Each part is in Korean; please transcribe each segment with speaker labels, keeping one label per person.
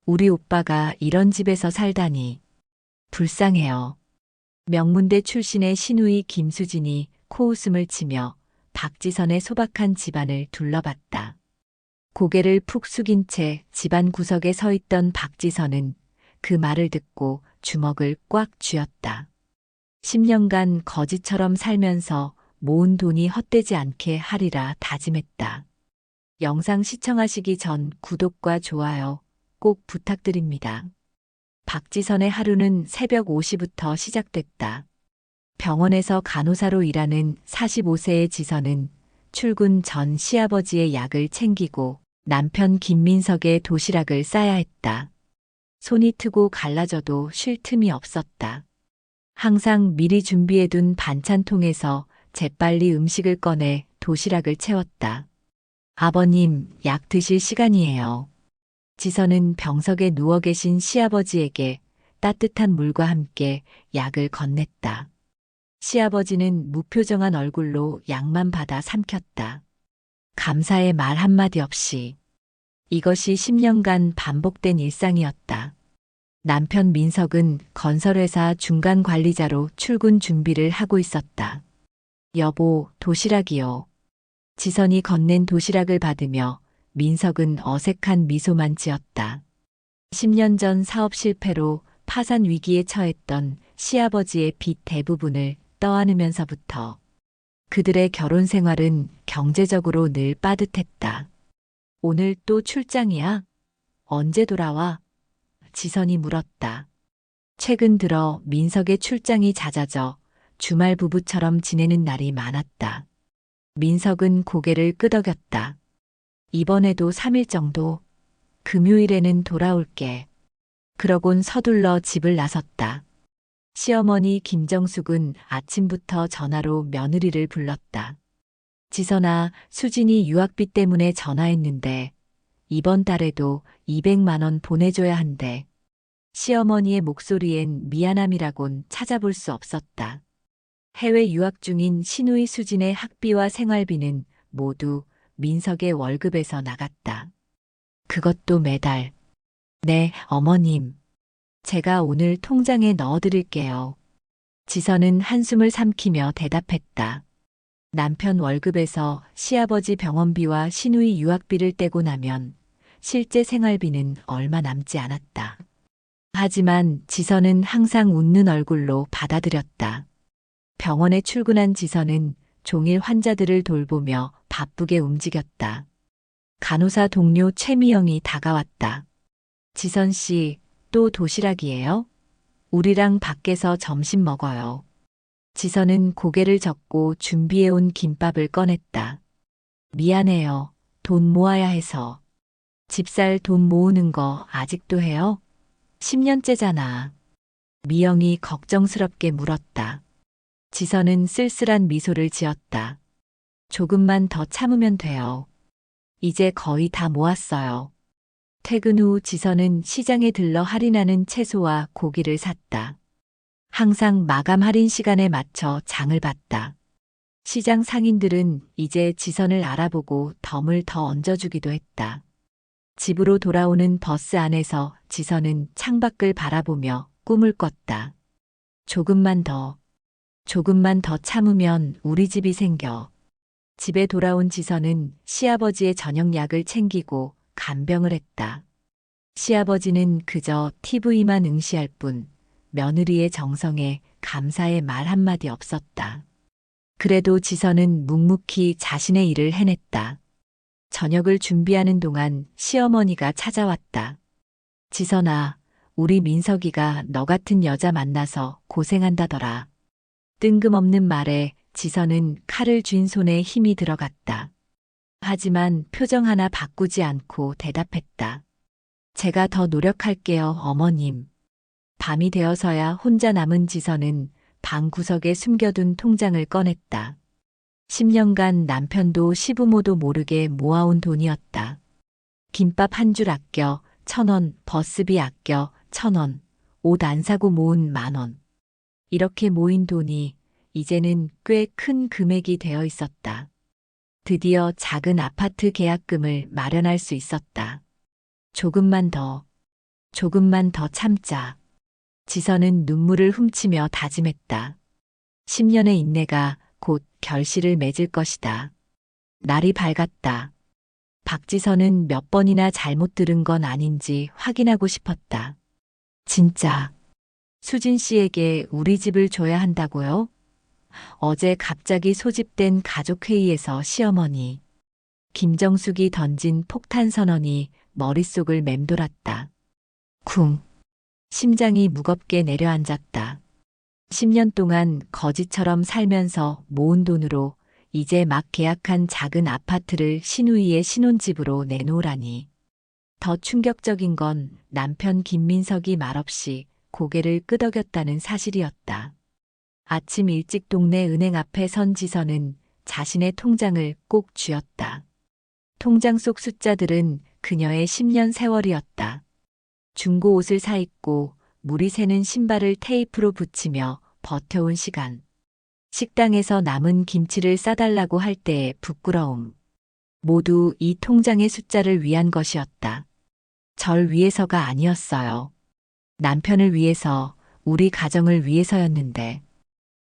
Speaker 1: 우리 오빠가 이런 집에서 살다니. 불쌍해요. 명문대 출신의 시누이 김수진이 코웃음을 치며 박지선의 소박한 집안을 둘러봤다. 고개를 푹 숙인 채 집안 구석에 서 있던 박지선은 그 말을 듣고 주먹을 꽉 쥐었다. 10년간 거지처럼 살면서 모은 돈이 헛되지 않게 하리라 다짐했다. 영상 시청하시기 전 구독과 좋아요 꼭 부탁드립니다. 박지선의 하루는 새벽 5시부터 시작됐다. 병원에서 간호사로 일하는 45세의 지선은 출근 전 시아버지의 약을 챙기고 남편 김민석의 도시락을 싸야 했다. 손이 트고 갈라져도 쉴 틈이 없었다. 항상 미리 준비해둔 반찬통에서 재빨리 음식을 꺼내 도시락을 채웠다. 아버님, 약 드실 시간이에요. 지선은 병석에 누워 계신 시아버지에게 따뜻한 물과 함께 약을 건넸다. 시아버지는 무표정한 얼굴로 약만 받아 삼켰다. 감사의 말 한마디 없이. 이것이 10년간 반복된 일상이었다. 남편 민석은 건설회사 중간 관리자로 출근 준비를 하고 있었다. 여보, 도시락이요. 지선이 건넨 도시락을 받으며 민석은 어색한 미소만 지었다. 10년 전 사업 실패로 파산 위기에 처했던 시아버지의 빚 대부분을 떠안으면서부터 그들의 결혼 생활은 경제적으로 늘 빠듯했다. 오늘 또 출장이야? 언제 돌아와? 지선이 물었다. 최근 들어 민석의 출장이 잦아져 주말 부부처럼 지내는 날이 많았다. 민석은 고개를 끄덕였다. 이번에도 3일 정도? 금요일에는 돌아올게. 그러곤 서둘러 집을 나섰다. 시어머니 김정숙은 아침부터 전화로 며느리를 불렀다. 지선아, 수진이 유학비 때문에 전화했는데 이번 달에도 200만 원 보내줘야 한대. 시어머니의 목소리엔 미안함이라곤 찾아볼 수 없었다. 해외 유학 중인 시누이 수진의 학비와 생활비는 모두 민석의 월급에서 나갔다. 그것도 매달. 네, 어머님. 제가 오늘 통장에 넣어드릴게요. 지선은 한숨을 삼키며 대답했다. 남편 월급에서 시아버지 병원비와 시누이 유학비를 떼고 나면 실제 생활비는 얼마 남지 않았다. 하지만 지선은 항상 웃는 얼굴로 받아들였다. 병원에 출근한 지선은 종일 환자들을 돌보며 바쁘게 움직였다. 간호사 동료 최미영이 다가왔다. 지선 씨, 또 도시락이에요? 우리랑 밖에서 점심 먹어요. 지선은 고개를 젓고 준비해온 김밥을 꺼냈다. 미안해요. 돈 모아야 해서. 집살 돈 모으는 거 아직도 해요? 10년째잖아. 미영이 걱정스럽게 물었다. 지선은 쓸쓸한 미소를 지었다. 조금만 더 참으면 돼요. 이제 거의 다 모았어요. 퇴근 후 지선은 시장에 들러 할인하는 채소와 고기를 샀다. 항상 마감 할인 시간에 맞춰 장을 봤다. 시장 상인들은 이제 지선을 알아보고 덤을 더 얹어주기도 했다. 집으로 돌아오는 버스 안에서 지선은 창밖을 바라보며 꿈을 꿨다. 조금만 더 참으면 우리 집이 생겨. 집에 돌아온 지선은 시아버지의 저녁 약을 챙기고 간병을 했다. 시아버지는 그저 TV만 응시할 뿐 며느리의 정성에 감사의 말 한마디 없었다. 그래도 지선은 묵묵히 자신의 일을 해냈다. 저녁을 준비하는 동안 시어머니가 찾아왔다. 지선아, 우리 민석이가 너 같은 여자 만나서 고생한다더라. 뜬금없는 말에 지선은 칼을 쥔 손에 힘이 들어갔다. 하지만 표정 하나 바꾸지 않고 대답했다. 제가 더 노력할게요, 어머님. 밤이 되어서야 혼자 남은 지선은 방 구석에 숨겨둔 통장을 꺼냈다. 10년간 남편도 시부모도 모르게 모아온 돈이었다. 김밥 한 줄 아껴 1,000원, 버스비 아껴 1,000원, 옷 안 사고 모은 10,000원. 이렇게 모인 돈이 이제는 꽤 큰 금액이 되어 있었다. 드디어 작은 아파트 계약금을 마련할 수 있었다. 조금만 더. 조금만 더 참자. 지선은 눈물을 훔치며 다짐했다. 10년의 인내가 곧 결실을 맺을 것이다. 날이 밝았다. 박지선은 몇 번이나 잘못 들은 건 아닌지 확인하고 싶었다. 진짜 수진 씨에게 우리 집을 줘야 한다고요? 어제 갑자기 소집된 가족회의에서 시어머니 김정숙이 던진 폭탄 선언이 머릿속을 맴돌았다. 쿵. 심장이 무겁게 내려앉았다. 10년 동안 거지처럼 살면서 모은 돈으로 이제 막 계약한 작은 아파트를 신우이의 신혼집으로 내놓으라니. 더 충격적인 건 남편 김민석이 말없이 고개를 끄덕였다는 사실이었다. 아침 일찍 동네 은행 앞에 선 지선은 자신의 통장을 꼭 쥐었다. 통장 속 숫자들은 그녀의 10년 세월이었다. 중고 옷을 사입고 물이 새는 신발을 테이프로 붙이며 버텨온 시간. 식당에서 남은 김치를 싸달라고 할 때의 부끄러움. 모두 이 통장의 숫자를 위한 것이었다. 절 위해서가 아니었어요. 남편을 위해서, 우리 가정을 위해서였는데.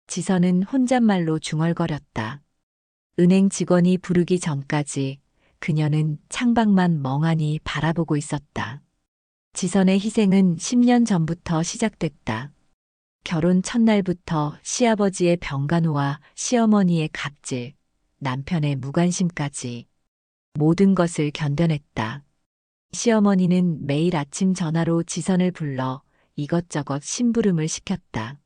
Speaker 1: 지선은 혼잣말로 중얼거렸다. 은행 직원이 부르기 전까지 그녀는 창밖만 멍하니 바라보고 있었다. 지선의 희생은 10년 전부터 시작됐다. 결혼 첫날부터 시아버지의 병간호와 시어머니의 갑질, 남편의 무관심까지 모든 것을 견뎌냈다. 시어머니는 매일 아침 전화로 지선을 불러 이것저것 심부름을 시켰다.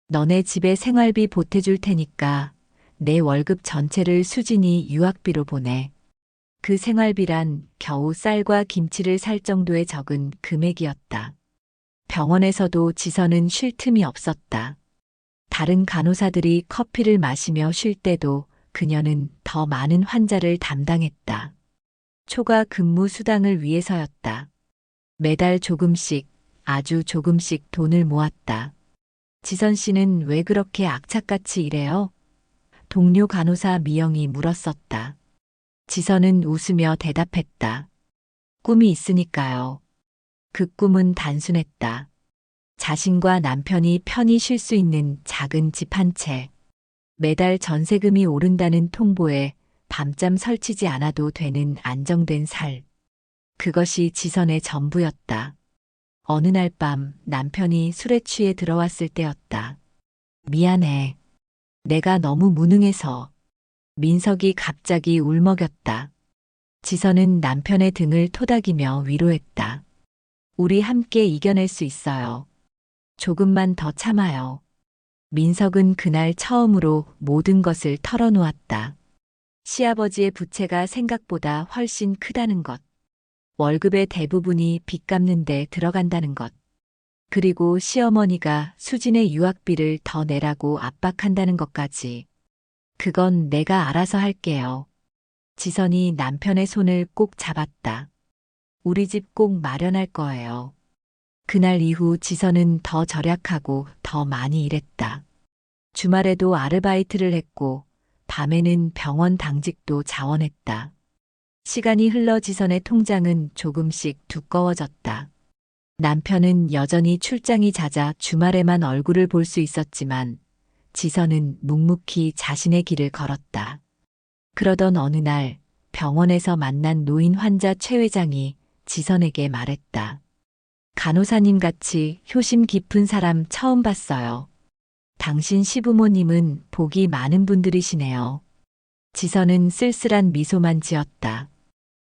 Speaker 1: 너네 집에 생활비 보태줄 테니까 내 월급 전체를 수진이 유학비로 보내. 그 생활비란 겨우 쌀과 김치를 살 정도의 적은 금액이었다. 병원에서도 지선은 쉴 틈이 없었다. 다른 간호사들이 커피를 마시며 쉴 때도 그녀는 더 많은 환자를 담당했다. 초과 근무 수당을 위해서였다. 매달 조금씩, 아주 조금씩 돈을 모았다. 지선 씨는 왜 그렇게 악착같이 일해요? 동료 간호사 미영이 물었었다. 지선은 웃으며 대답했다. 꿈이 있으니까요. 그 꿈은 단순했다. 자신과 남편이 편히 쉴 수 있는 작은 집 한 채. 매달 전세금이 오른다는 통보에 밤잠 설치지 않아도 되는 안정된 살. 그것이 지선의 전부였다. 어느 날 밤 남편이 술에 취해 들어왔을 때였다. 미안해. 내가 너무 무능해서. 민석이 갑자기 울먹였다. 지선은 남편의 등을 토닥이며 위로했다. 우리 함께 이겨낼 수 있어요. 조금만 더 참아요. 민석은 그날 처음으로 모든 것을 털어놓았다. 시아버지의 부채가 생각보다 훨씬 크다는 것. 월급의 대부분이 빚 갚는 데 들어간다는 것. 그리고 시어머니가 수진의 유학비를 더 내라고 압박한다는 것까지. 그건 내가 알아서 할게요. 지선이 남편의 손을 꼭 잡았다. 우리 집 꼭 마련할 거예요. 그날 이후 지선은 더 절약하고 더 많이 일했다. 주말에도 아르바이트를 했고 밤에는 병원 당직도 자원했다. 시간이 흘러 지선의 통장은 조금씩 두꺼워졌다. 남편은 여전히 출장이 잦아 주말에만 얼굴을 볼 수 있었지만 지선은 묵묵히 자신의 길을 걸었다. 그러던 어느 날 병원에서 만난 노인 환자 최 회장이 지선에게 말했다. 간호사님 같이 효심 깊은 사람 처음 봤어요. 당신 시부모님은 복이 많은 분들이시네요. 지선은 쓸쓸한 미소만 지었다.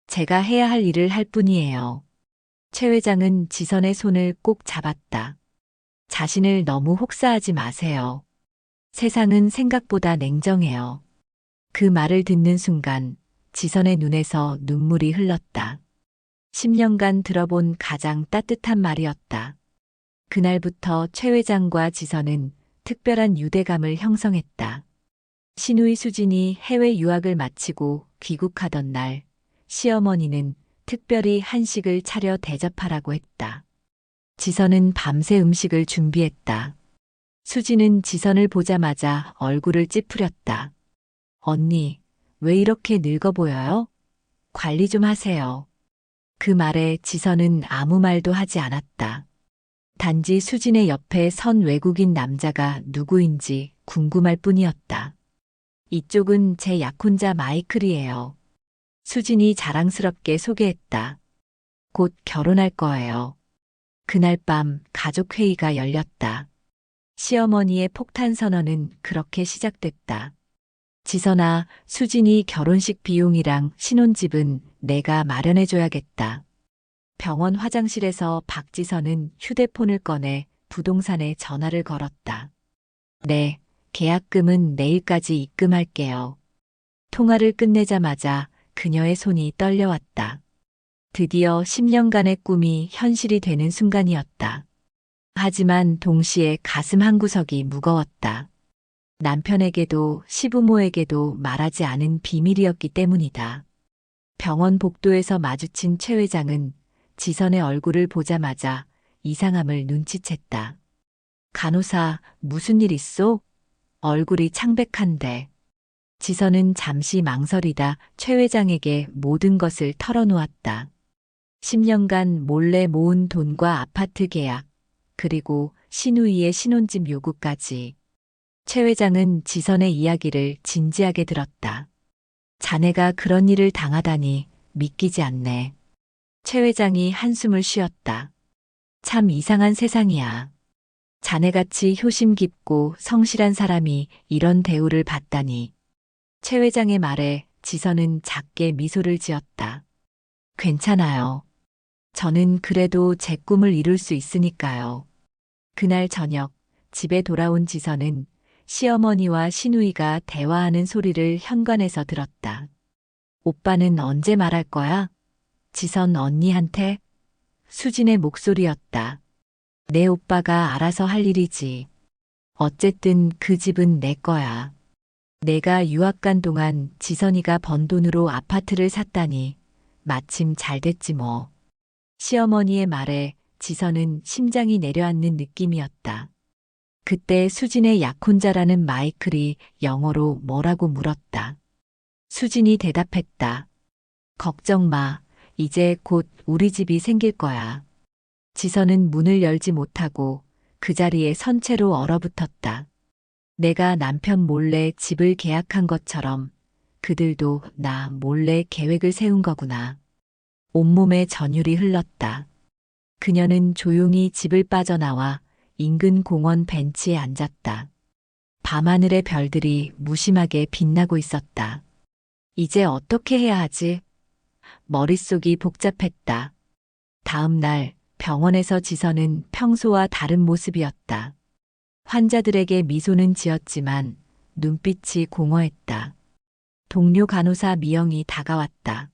Speaker 1: 제가 해야 할 일을 할 뿐이에요. 최 회장은 지선의 손을 꼭 잡았다. 자신을 너무 혹사하지 마세요. 세상은 생각보다 냉정해요. 그 말을 듣는 순간 지선의 눈에서 눈물이 흘렀다. 10년간 들어본 가장 따뜻한 말이었다. 그날부터 최 회장과 지선은 특별한 유대감을 형성했다. 신우이 수진이 해외 유학을 마치고 귀국하던 날, 시어머니는 특별히 한식을 차려 대접하라고 했다. 지선은 밤새 음식을 준비했다. 수진은 지선을 보자마자 얼굴을 찌푸렸다. 언니, 왜 이렇게 늙어 보여요? 관리 좀 하세요. 그 말에 지선은 아무 말도 하지 않았다. 단지 수진의 옆에 선 외국인 남자가 누구인지 궁금할 뿐이었다. 이쪽은 제 약혼자 마이클이에요. 수진이 자랑스럽게 소개했다. 곧 결혼할 거예요. 그날 밤 가족회의가 열렸다. 시어머니의 폭탄 선언은 그렇게 시작됐다. 지선아, 수진이 결혼식 비용이랑 신혼집은 내가 마련해줘야겠다. 병원 화장실에서 박지선은 휴대폰을 꺼내 부동산에 전화를 걸었다. 네, 계약금은 내일까지 입금할게요. 통화를 끝내자마자 그녀의 손이 떨려왔다. 드디어 10년간의 꿈이 현실이 되는 순간이었다. 하지만 동시에 가슴 한구석이 무거웠다. 남편에게도 시부모에게도 말하지 않은 비밀이었기 때문이다. 병원 복도에서 마주친 최 회장은 지선의 얼굴을 보자마자 이상함을 눈치챘다. 간호사, 무슨 일 있소? 얼굴이 창백한데. 지선은 잠시 망설이다 최 회장에게 모든 것을 털어놓았다. 10년간 몰래 모은 돈과 아파트 계약, 그리고 신우이의 신혼집 요구까지. 최 회장은 지선의 이야기를 진지하게 들었다. 자네가 그런 일을 당하다니 믿기지 않네. 최 회장이 한숨을 쉬었다. 참 이상한 세상이야. 자네같이 효심 깊고 성실한 사람이 이런 대우를 받다니. 최 회장의 말에 지선은 작게 미소를 지었다. 괜찮아요. 저는 그래도 제 꿈을 이룰 수 있으니까요. 그날 저녁 집에 돌아온 지선은 시어머니와 시누이가 대화하는 소리를 현관에서 들었다. 오빠는 언제 말할 거야? 지선 언니한테? 수진의 목소리였다. 내 오빠가 알아서 할 일이지. 어쨌든 그 집은 내 거야. 내가 유학 간 동안 지선이가 번 돈으로 아파트를 샀다니 마침 잘 됐지 뭐. 시어머니의 말에 지선은 심장이 내려앉는 느낌이었다. 그때 수진의 약혼자라는 마이클이 영어로 뭐라고 물었다. 수진이 대답했다. 걱정 마. 이제 곧 우리 집이 생길 거야. 지선은 문을 열지 못하고 그 자리에 선 채로 얼어붙었다. 내가 남편 몰래 집을 계약한 것처럼 그들도 나 몰래 계획을 세운 거구나. 온몸에 전율이 흘렀다. 그녀는 조용히 집을 빠져나와 인근 공원 벤치에 앉았다. 밤하늘의 별들이 무심하게 빛나고 있었다. 이제 어떻게 해야 하지? 머릿속이 복잡했다. 다음 날 병원에서 지선은 평소와 다른 모습이었다. 환자들에게 미소는 지었지만 눈빛이 공허했다. 동료 간호사 미영이 다가왔다.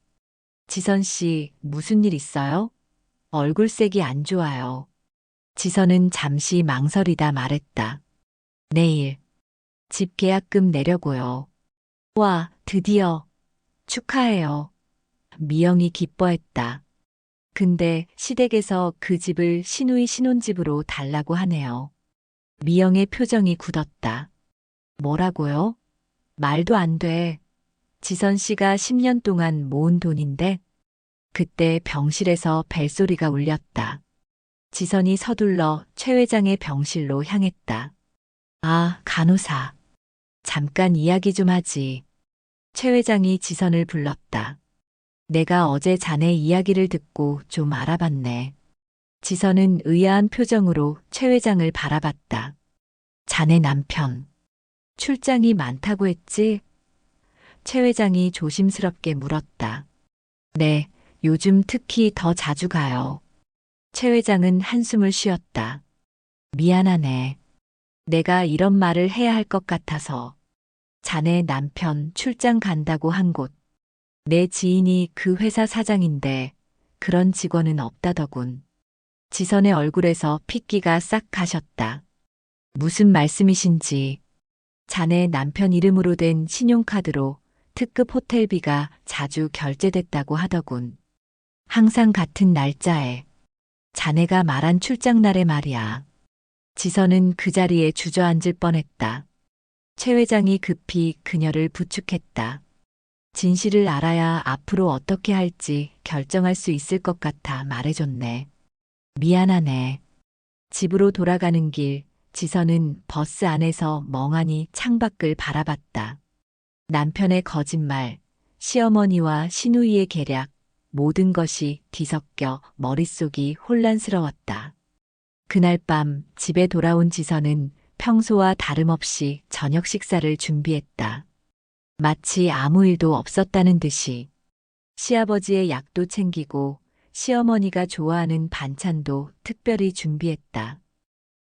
Speaker 1: 지선 씨, 무슨 일 있어요? 얼굴색이 안 좋아요. 지선은 잠시 망설이다 말했다. 내일 집 계약금 내려고요. 와, 드디어. 축하해요. 미영이 기뻐했다. 근데 시댁에서 그 집을 시누이 신혼집으로 달라고 하네요. 미영의 표정이 굳었다. 뭐라고요? 말도 안 돼. 지선 씨가 10년 동안 모은 돈인데. 그때 병실에서 벨소리가 울렸다. 지선이 서둘러 최 회장의 병실로 향했다. 아, 간호사. 잠깐 이야기 좀 하지. 최 회장이 지선을 불렀다. 내가 어제 자네 이야기를 듣고 좀 알아봤네. 지선은 의아한 표정으로 최 회장을 바라봤다. 자네 남편. 출장이 많다고 했지? 최 회장이 조심스럽게 물었다. 네, 요즘 특히 더 자주 가요. 최 회장은 한숨을 쉬었다. 미안하네. 내가 이런 말을 해야 할 것 같아서. 자네 남편 출장 간다고 한 곳. 내 지인이 그 회사 사장인데 그런 직원은 없다더군. 지선의 얼굴에서 핏기가 싹 가셨다. 무슨 말씀이신지. 자네 남편 이름으로 된 신용카드로 특급 호텔비가 자주 결제됐다고 하더군. 항상 같은 날짜에. 자네가 말한 출장 날에 말이야. 지선은 그 자리에 주저앉을 뻔했다. 최 회장이 급히 그녀를 부축했다. 진실을 알아야 앞으로 어떻게 할지 결정할 수 있을 것 같아 말해줬네. 미안하네. 집으로 돌아가는 길, 지선은 버스 안에서 멍하니 창밖을 바라봤다. 남편의 거짓말, 시어머니와 시누이의 계략, 모든 것이 뒤섞여 머릿속이 혼란스러웠다. 그날 밤 집에 돌아온 지선은 평소와 다름없이 저녁 식사를 준비했다. 마치 아무 일도 없었다는 듯이 시아버지의 약도 챙기고 시어머니가 좋아하는 반찬도 특별히 준비했다.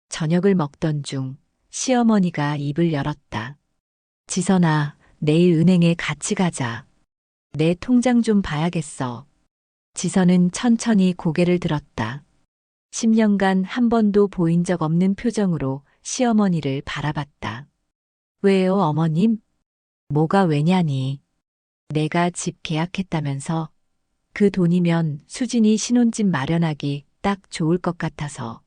Speaker 1: 저녁을 먹던 중 시어머니가 입을 열었다. 지선아, 내일 은행에 같이 가자. 내 통장 좀 봐야겠어. 지선은 천천히 고개를 들었다. 10년간 한 번도 보인 적 없는 표정으로 시어머니를 바라봤다. 왜요, 어머님? 뭐가 왜냐니? 내가 집 계약했다면서? 그 돈이면 수진이 신혼집 마련하기 딱 좋을 것 같아서.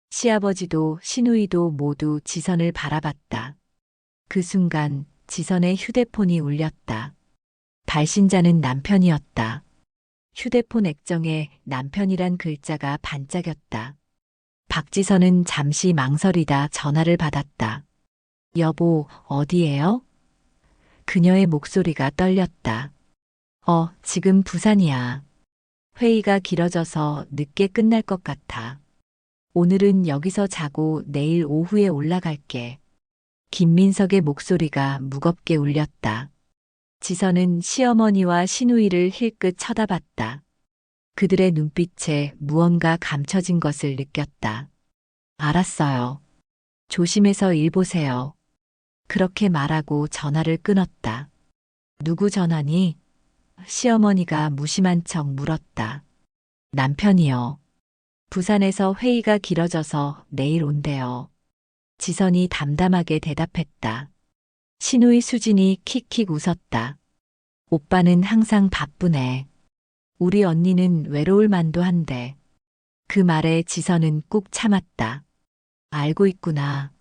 Speaker 1: 시아버지도 시누이도 모두 지선을 바라봤다. 그 순간 지선의 휴대폰이 울렸다. 발신자는 남편이었다. 휴대폰 액정에 남편이란 글자가 반짝였다. 박지선은 잠시 망설이다 전화를 받았다. 여보, 어디에요? 그녀의 목소리가 떨렸다. 지금 부산이야. 회의가 길어져서 늦게 끝날 것 같아. 오늘은 여기서 자고 내일 오후에 올라갈게. 김민석의 목소리가 무겁게 울렸다. 지선은 시어머니와 시누이를 힐끗 쳐다봤다. 그들의 눈빛에 무언가 감춰진 것을 느꼈다. 알았어요. 조심해서 일 보세요. 그렇게 말하고 전화를 끊었다. 누구 전화니? 시어머니가 무심한 척 물었다. 남편이요. 부산에서 회의가 길어져서 내일 온대요. 지선이 담담하게 대답했다. 시누이 수진이 킥킥 웃었다. 오빠는 항상 바쁘네. 우리 언니는 외로울 만도 한데. 그 말에 지선은 꾹 참았다. 알고 있구나.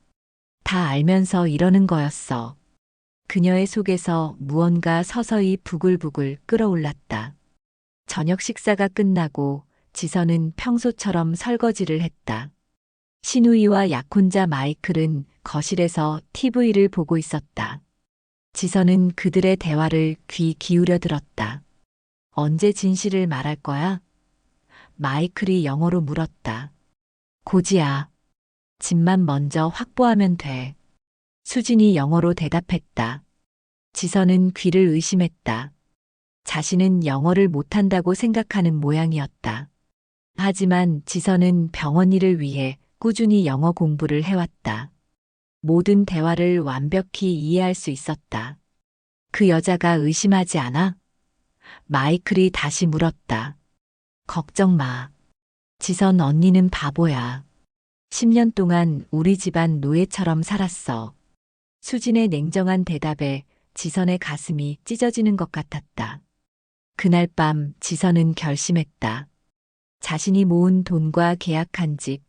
Speaker 1: 다 알면서 이러는 거였어. 그녀의 속에서 무언가 서서히 부글부글 끓어올랐다. 저녁 식사가 끝나고 지선은 평소처럼 설거지를 했다. 시누이와 약혼자 마이클은 거실에서 TV를 보고 있었다. 지선은 그들의 대화를 귀 기울여 들었다. 언제 진실을 말할 거야? 마이클이 영어로 물었다. 고지야. 집만 먼저 확보하면 돼. 수진이 영어로 대답했다. 지선은 귀를 의심했다. 자신은 영어를 못한다고 생각하는 모양이었다. 하지만 지선은 병원 일을 위해 꾸준히 영어 공부를 해왔다. 모든 대화를 완벽히 이해할 수 있었다. 그 여자가 의심하지 않아? 마이클이 다시 물었다. 걱정 마. 지선 언니는 바보야. 10년 동안 우리 집안 노예처럼 살았어. 수진의 냉정한 대답에 지선의 가슴이 찢어지는 것 같았다. 그날 밤 지선은 결심했다. 자신이 모은 돈과 계약한 집,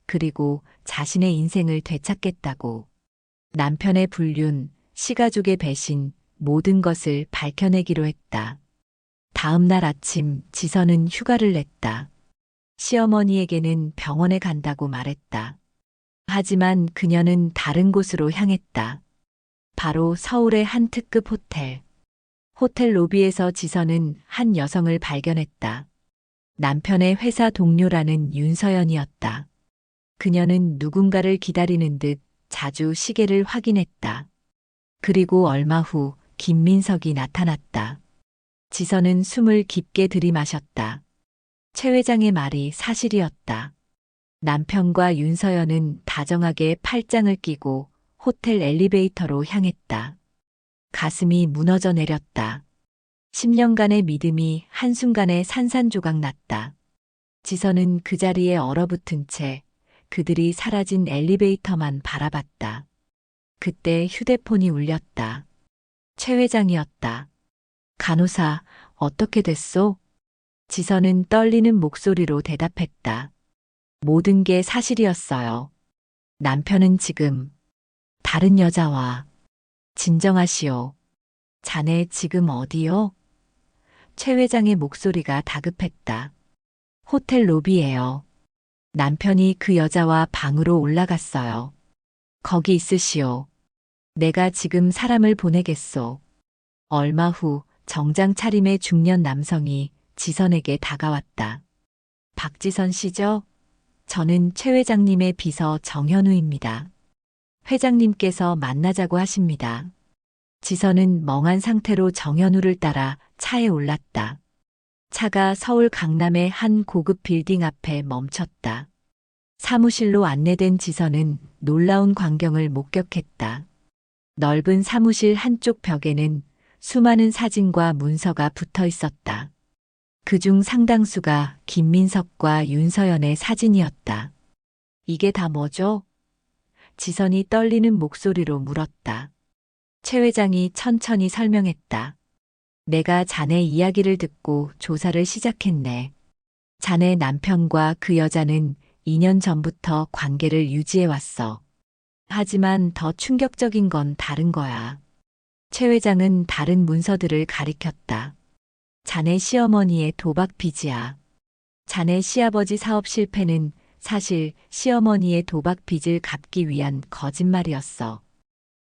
Speaker 1: 그리고 자신의 인생을 되찾겠다고. 남편의 불륜, 시가족의 배신, 모든 것을 밝혀내기로 했다. 다음 날 아침 지선은 휴가를 냈다. 시어머니에게는 병원에 간다고 말했다. 하지만 그녀는 다른 곳으로 향했다. 바로 서울의 한 특급 호텔. 호텔 로비에서 지선은 한 여성을 발견했다. 남편의 회사 동료라는 윤서연이었다. 그녀는 누군가를 기다리는 듯 자주 시계를 확인했다. 그리고 얼마 후 김민석이 나타났다. 지선은 숨을 깊게 들이마셨다. 최 회장의 말이 사실이었다. 남편과 윤서연은 다정하게 팔짱을 끼고 호텔 엘리베이터로 향했다. 가슴이 무너져 내렸다. 10년간의 믿음이 한순간에 산산조각 났다. 지선은 그 자리에 얼어붙은 채 그들이 사라진 엘리베이터만 바라봤다. 그때 휴대폰이 울렸다. 최 회장이었다. 간호사, 어떻게 됐소? 지선은 떨리는 목소리로 대답했다. 모든 게 사실이었어요. 남편은 지금 다른 여자와 진정하시오. 자네 지금 어디요? 최 회장의 목소리가 다급했다. 호텔 로비예요. 남편이 그 여자와 방으로 올라갔어요. 거기 있으시오. 내가 지금 사람을 보내겠소. 얼마 후 정장 차림의 중년 남성이 지선에게 다가왔다. 박지선 씨죠? 저는 최 회장님의 비서 정현우입니다. 회장님께서 만나자고 하십니다. 지선은 멍한 상태로 정현우를 따라 차에 올랐다. 차가 서울 강남의 한 고급 빌딩 앞에 멈췄다. 사무실로 안내된 지선은 놀라운 광경을 목격했다. 넓은 사무실 한쪽 벽에는 수많은 사진과 문서가 붙어 있었다. 그중 상당수가 김민석과 윤서연의 사진이었다. 이게 다 뭐죠? 지선이 떨리는 목소리로 물었다. 최 회장이 천천히 설명했다. 내가 자네 이야기를 듣고 조사를 시작했네. 자네 남편과 그 여자는 2년 전부터 관계를 유지해 왔어. 하지만 더 충격적인 건 다른 거야. 최 회장은 다른 문서들을 가리켰다. 자네 시어머니의 도박 빚이야. 자네 시아버지 사업 실패는 사실 시어머니의 도박 빚을 갚기 위한 거짓말이었어.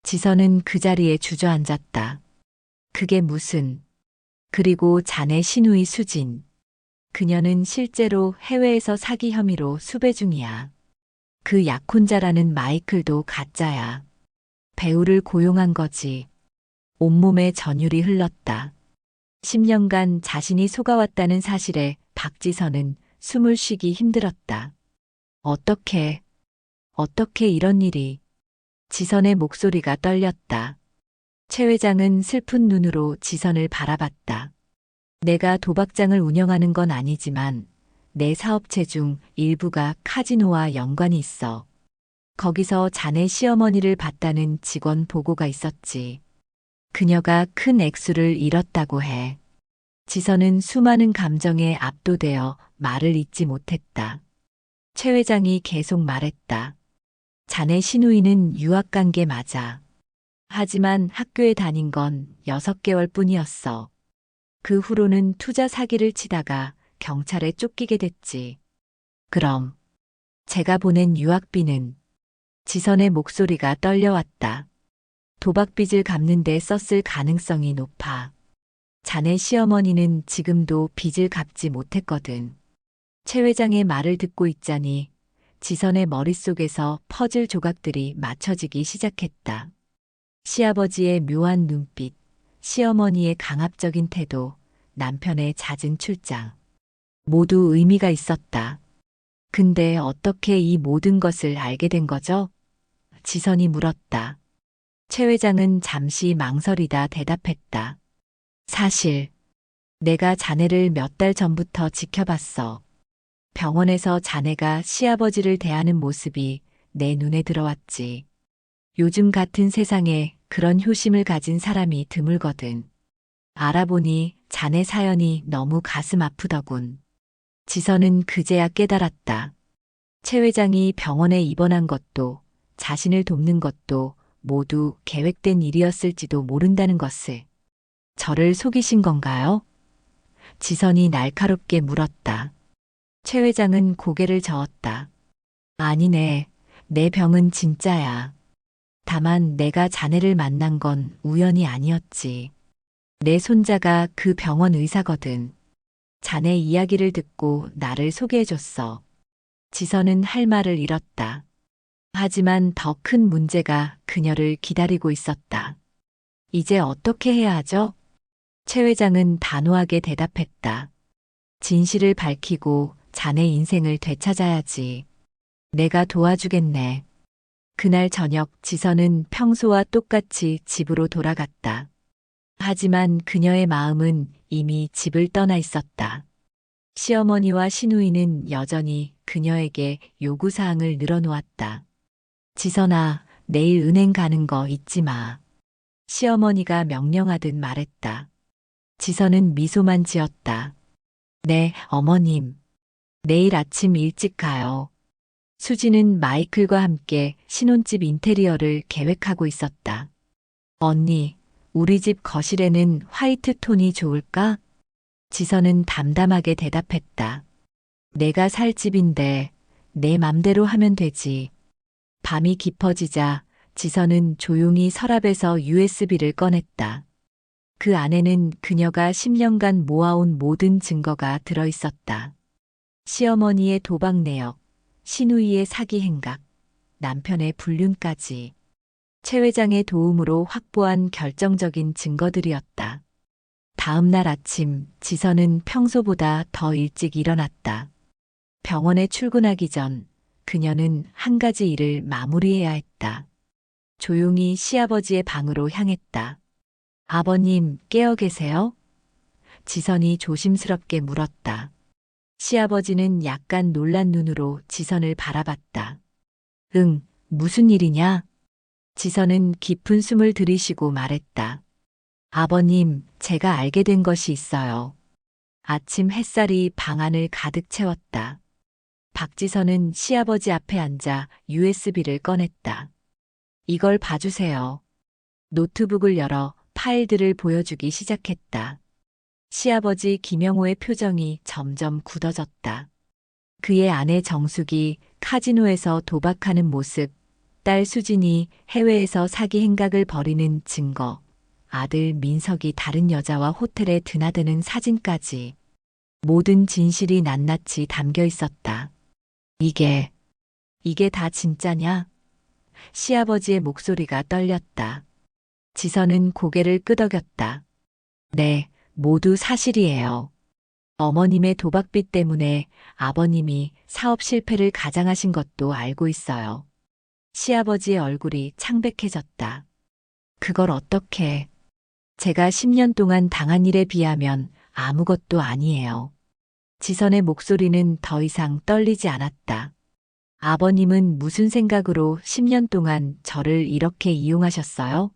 Speaker 1: 지선은 그 자리에 주저앉았다. 그게 무슨... 그리고 자네 시누이 수진. 그녀는 실제로 해외에서 사기 혐의로 수배 중이야. 그 약혼자라는 마이클도 가짜야. 배우를 고용한 거지. 온몸에 전율이 흘렀다. 10년간 자신이 속아왔다는 사실에 박지선은 숨을 쉬기 힘들었다. 어떻게 이런 일이... 지선의 목소리가 떨렸다. 최 회장은 슬픈 눈으로 지선을 바라봤다. 내가 도박장을 운영하는 건 아니지만 내 사업체 중 일부가 카지노와 연관이 있어. 거기서 자네 시어머니를 봤다는 직원 보고가 있었지. 그녀가 큰 액수를 잃었다고 해. 지선은 수많은 감정에 압도되어 말을 잇지 못했다. 최 회장이 계속 말했다. 자네 시누이는 유학간 게 맞아. 하지만 학교에 다닌 건 6개월 뿐이었어. 그 후로는 투자 사기를 치다가 경찰에 쫓기게 됐지. 그럼 제가 보낸 유학비는... 지선의 목소리가 떨려왔다. 도박빚을 갚는 데 썼을 가능성이 높아. 자네 시어머니는 지금도 빚을 갚지 못했거든. 최 회장의 말을 듣고 있자니 지선의 머릿속에서 퍼즐 조각들이 맞춰지기 시작했다. 시아버지의 묘한 눈빛, 시어머니의 강압적인 태도, 남편의 잦은 출장. 모두 의미가 있었다. 근데 어떻게 이 모든 것을 알게 된 거죠? 지선이 물었다. 최 회장은 잠시 망설이다 대답했다. 사실, 내가 자네를 몇 달 전부터 지켜봤어. 병원에서 자네가 시아버지를 대하는 모습이 내 눈에 들어왔지. 요즘 같은 세상에 그런 효심을 가진 사람이 드물거든. 알아보니 자네 사연이 너무 가슴 아프더군. 지선은 그제야 깨달았다. 최 회장이 병원에 입원한 것도 자신을 돕는 것도 모두 계획된 일이었을지도 모른다는 것을. 저를 속이신 건가요? 지선이 날카롭게 물었다. 최 회장은 고개를 저었다. 아니네, 내 병은 진짜야. 다만 내가 자네를 만난 건 우연이 아니었지. 내 손자가 그 병원 의사거든. 자네 이야기를 듣고 나를 소개해줬어. 지선은 할 말을 잃었다. 하지만 더 큰 문제가 그녀를 기다리고 있었다. 이제 어떻게 해야 하죠? 최 회장은 단호하게 대답했다. 진실을 밝히고 자네 인생을 되찾아야지. 내가 도와주겠네. 그날 저녁 지선은 평소와 똑같이 집으로 돌아갔다. 하지만 그녀의 마음은 이미 집을 떠나 있었다. 시어머니와 시누이는 여전히 그녀에게 요구사항을 늘어놓았다. 지선아, 내일 은행 가는 거 잊지 마. 시어머니가 명령하듯 말했다. 지선은 미소만 지었다. 네, 어머님. 내일 아침 일찍 가요. 수지는 마이클과 함께 신혼집 인테리어를 계획하고 있었다. 언니, 우리 집 거실에는 화이트 톤이 좋을까? 지선은 담담하게 대답했다. 내가 살 집인데 내 맘대로 하면 되지. 밤이 깊어지자 지선은 조용히 서랍에서 USB를 꺼냈다. 그 안에는 그녀가 10년간 모아온 모든 증거가 들어 있었다. 시어머니의 도박 내역, 신우이의 사기 행각, 남편의 불륜까지. 최 회장의 도움으로 확보한 결정적인 증거들이었다. 다음 날 아침 지선은 평소보다 더 일찍 일어났다. 병원에 출근하기 전 그녀는 한 가지 일을 마무리해야 했다. 조용히 시아버지의 방으로 향했다. 아버님, 깨어 계세요? 지선이 조심스럽게 물었다. 시아버지는 약간 놀란 눈으로 지선을 바라봤다. 응, 무슨 일이냐? 지선은 깊은 숨을 들이쉬고 말했다. 아버님, 제가 알게 된 것이 있어요. 아침 햇살이 방 안을 가득 채웠다. 박지선은 시아버지 앞에 앉아 USB를 꺼냈다. 이걸 봐주세요. 노트북을 열어 파일들을 보여주기 시작했다. 시아버지 김영호의 표정이 점점 굳어졌다. 그의 아내 정숙이 카지노에서 도박하는 모습, 딸 수진이 해외에서 사기 행각을 벌이는 증거, 아들 민석이 다른 여자와 호텔에 드나드는 사진까지 모든 진실이 낱낱이 담겨 있었다. 이게 다 진짜냐? 시아버지의 목소리가 떨렸다. 지선은 고개를 끄덕였다. 네, 모두 사실이에요. 어머님의 도박빚 때문에 아버님이 사업 실패를 가장하신 것도 알고 있어요. 시아버지의 얼굴이 창백해졌다. 그걸 어떻게? 제가 10년 동안 당한 일에 비하면 아무것도 아니에요. 지선의 목소리는 더 이상 떨리지 않았다. 아버님은 무슨 생각으로 10년 동안 저를 이렇게 이용하셨어요?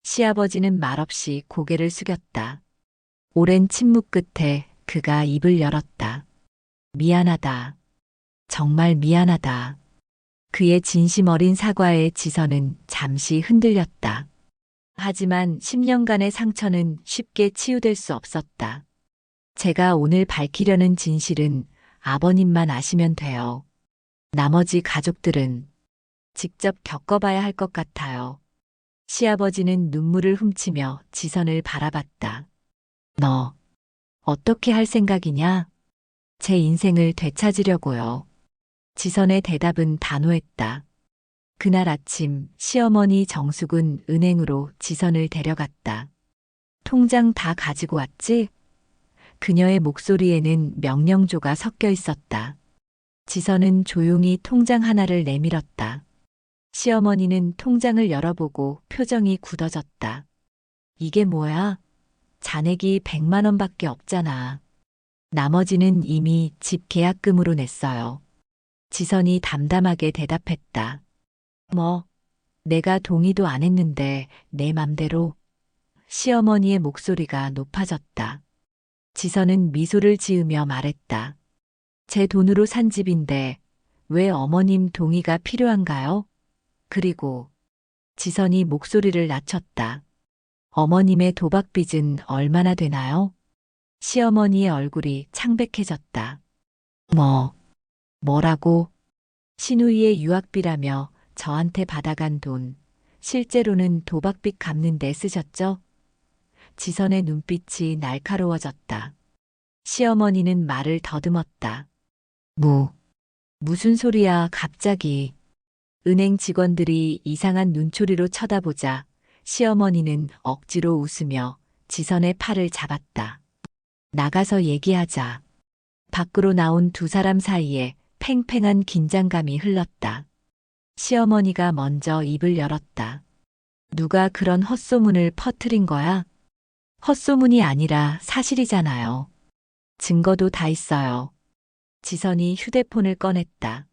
Speaker 1: 시아버지는 말없이 고개를 숙였다. 오랜 침묵 끝에 그가 입을 열었다. 미안하다. 정말 미안하다. 그의 진심 어린 사과에 지선은 잠시 흔들렸다. 하지만 10년간의 상처는 쉽게 치유될 수 없었다. 제가 오늘 밝히려는 진실은 아버님만 아시면 돼요. 나머지 가족들은 직접 겪어봐야 할 것 같아요. 시아버지는 눈물을 훔치며 지선을 바라봤다. 너, 어떻게 할 생각이냐? 제 인생을 되찾으려고요. 지선의 대답은 단호했다. 그날 아침 시어머니 정숙은 은행으로 지선을 데려갔다. 통장 다 가지고 왔지? 그녀의 목소리에는 명령조가 섞여 있었다. 지선은 조용히 통장 하나를 내밀었다. 시어머니는 통장을 열어보고 표정이 굳어졌다. 이게 뭐야? 잔액이 100만 원밖에 없잖아. 나머지는 이미 집 계약금으로 냈어요. 지선이 담담하게 대답했다. 내가 동의도 안 했는데 내 맘대로. 시어머니의 목소리가 높아졌다. 지선은 미소를 지으며 말했다. 제 돈으로 산 집인데 왜 어머님 동의가 필요한가요? 그리고 지선이 목소리를 낮췄다. 어머님의 도박빚은 얼마나 되나요? 시어머니의 얼굴이 창백해졌다. 뭐라고? 신우이의 유학비라며 저한테 받아간 돈, 실제로는 도박빚 갚는 데 쓰셨죠? 지선의 눈빛이 날카로워졌다. 시어머니는 말을 더듬었다. 무슨 소리야, 갑자기. 은행 직원들이 이상한 눈초리로 쳐다보자 시어머니는 억지로 웃으며 지선의 팔을 잡았다. 나가서 얘기하자. 밖으로 나온 두 사람 사이에 팽팽한 긴장감이 흘렀다. 시어머니가 먼저 입을 열었다. 누가 그런 헛소문을 퍼뜨린 거야? 헛소문이 아니라 사실이잖아요. 증거도 다 있어요. 지선이 휴대폰을 꺼냈다.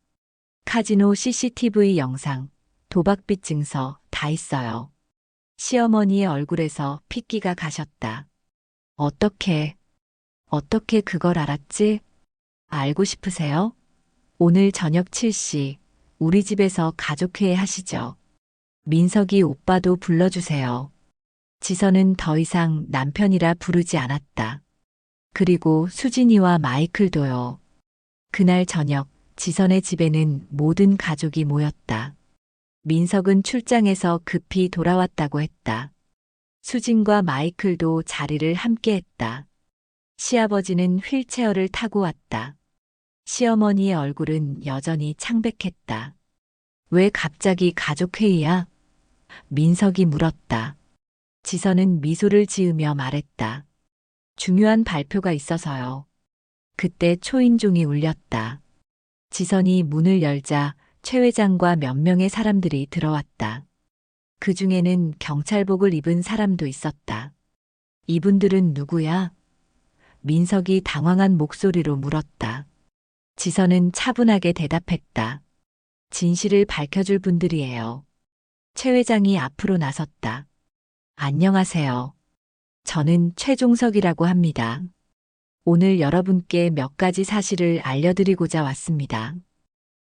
Speaker 1: 카지노 CCTV 영상, 도박빚 증서 다 있어요. 시어머니의 얼굴에서 핏기가 가셨다. 어떻게 그걸 알았지? 알고 싶으세요? 오늘 저녁 7시 우리 집에서 가족회의 하시죠. 민석이 오빠도 불러주세요. 지선은 더 이상 남편이라 부르지 않았다. 그리고 수진이와 마이클도요. 그날 저녁 지선의 집에는 모든 가족이 모였다. 민석은 출장에서 급히 돌아왔다고 했다. 수진과 마이클도 자리를 함께 했다. 시아버지는 휠체어를 타고 왔다. 시어머니의 얼굴은 여전히 창백했다. 왜 갑자기 가족회의야? 민석이 물었다. 지선은 미소를 지으며 말했다. 중요한 발표가 있어서요. 그때 초인종이 울렸다. 지선이 문을 열자 최 회장과 몇 명의 사람들이 들어왔다. 그 중에는 경찰복을 입은 사람도 있었다. 이분들은 누구야? 민석이 당황한 목소리로 물었다. 지선은 차분하게 대답했다. 진실을 밝혀줄 분들이에요. 최 회장이 앞으로 나섰다. 안녕하세요. 저는 최종석이라고 합니다. 오늘 여러분께 몇 가지 사실을 알려드리고자 왔습니다.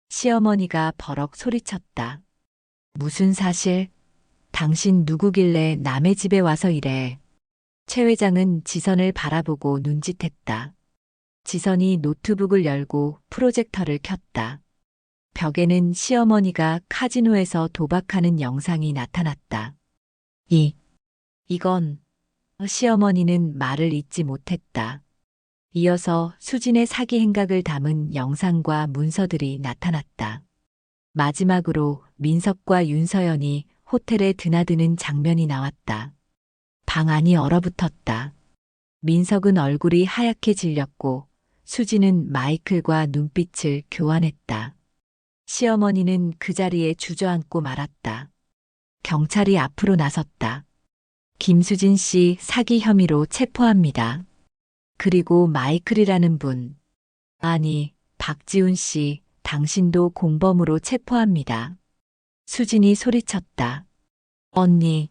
Speaker 1: 시어머니가 버럭 소리쳤다. 무슨 사실? 당신 누구길래 남의 집에 와서 이래? 최 회장은 지선을 바라보고 눈짓했다. 지선이 노트북을 열고 프로젝터를 켰다. 벽에는 시어머니가 카지노에서 도박하는 영상이 나타났다. 이건 시어머니는 말을 잇지 못했다. 이어서 수진의 사기 행각을 담은 영상과 문서들이 나타났다. 마지막으로 민석과 윤서연이 호텔에 드나드는 장면이 나왔다. 방 안이 얼어붙었다. 민석은 얼굴이 하얗게 질렸고 수진은 마이클과 눈빛을 교환했다. 시어머니는 그 자리에 주저앉고 말았다. 경찰이 앞으로 나섰다. 김수진 씨 사기 혐의로 체포합니다. 그리고 마이클이라는 분, 아니, 박지훈 씨, 당신도 공범으로 체포합니다. 수진이 소리쳤다. 언니,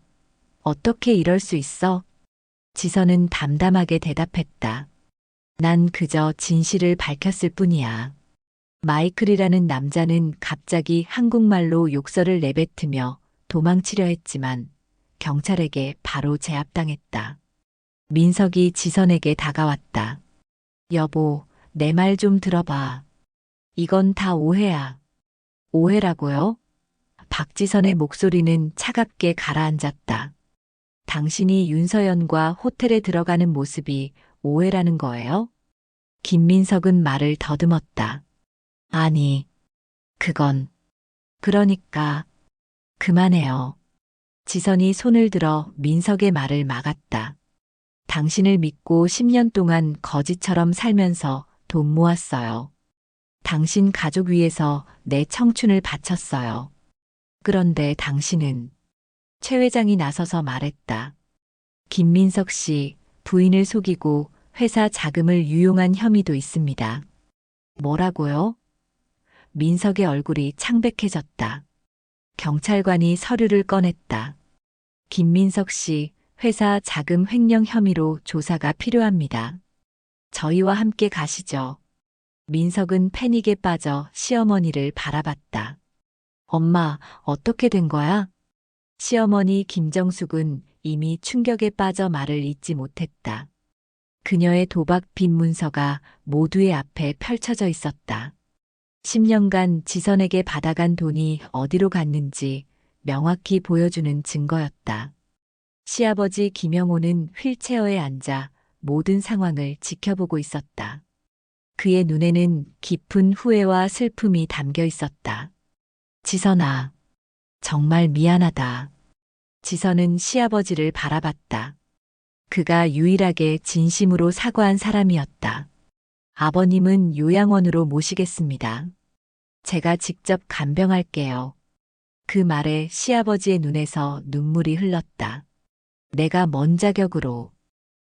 Speaker 1: 어떻게 이럴 수 있어? 지선은 담담하게 대답했다. 난 그저 진실을 밝혔을 뿐이야. 마이클이라는 남자는 갑자기 한국말로 욕설을 내뱉으며 도망치려 했지만 경찰에게 바로 제압당했다. 민석이 지선에게 다가왔다. 여보, 내 말 좀 들어봐. 이건 다 오해야. 오해라고요? 박지선의 목소리는 차갑게 가라앉았다. 당신이 윤서연과 호텔에 들어가는 모습이 오해라는 거예요? 김민석은 말을 더듬었다. 아니, 그건. 그러니까, 그만해요. 지선이 손을 들어 민석의 말을 막았다. 당신을 믿고 10년 동안 거지처럼 살면서 돈 모았어요. 당신 가족 위해서 내 청춘을 바쳤어요. 그런데 당신은 최 회장이 나서서 말했다. 김민석 씨 부인을 속이고 회사 자금을 유용한 혐의도 있습니다. 뭐라고요? 민석의 얼굴이 창백해졌다. 경찰관이 서류를 꺼냈다. 김민석 씨 회사 자금 횡령 혐의로 조사가 필요합니다. 저희와 함께 가시죠. 민석은 패닉에 빠져 시어머니를 바라봤다. 엄마, 어떻게 된 거야? 시어머니 김정숙은 이미 충격에 빠져 말을 잇지 못했다. 그녀의 도박 빈 문서가 모두의 앞에 펼쳐져 있었다. 10년간 지선에게 받아간 돈이 어디로 갔는지 명확히 보여주는 증거였다. 시아버지 김영호는 휠체어에 앉아 모든 상황을 지켜보고 있었다. 그의 눈에는 깊은 후회와 슬픔이 담겨 있었다. 지선아, 정말 미안하다. 지선은 시아버지를 바라봤다. 그가 유일하게 진심으로 사과한 사람이었다. 아버님은 요양원으로 모시겠습니다. 제가 직접 간병할게요. 그 말에 시아버지의 눈에서 눈물이 흘렀다. 내가 뭔 자격으로.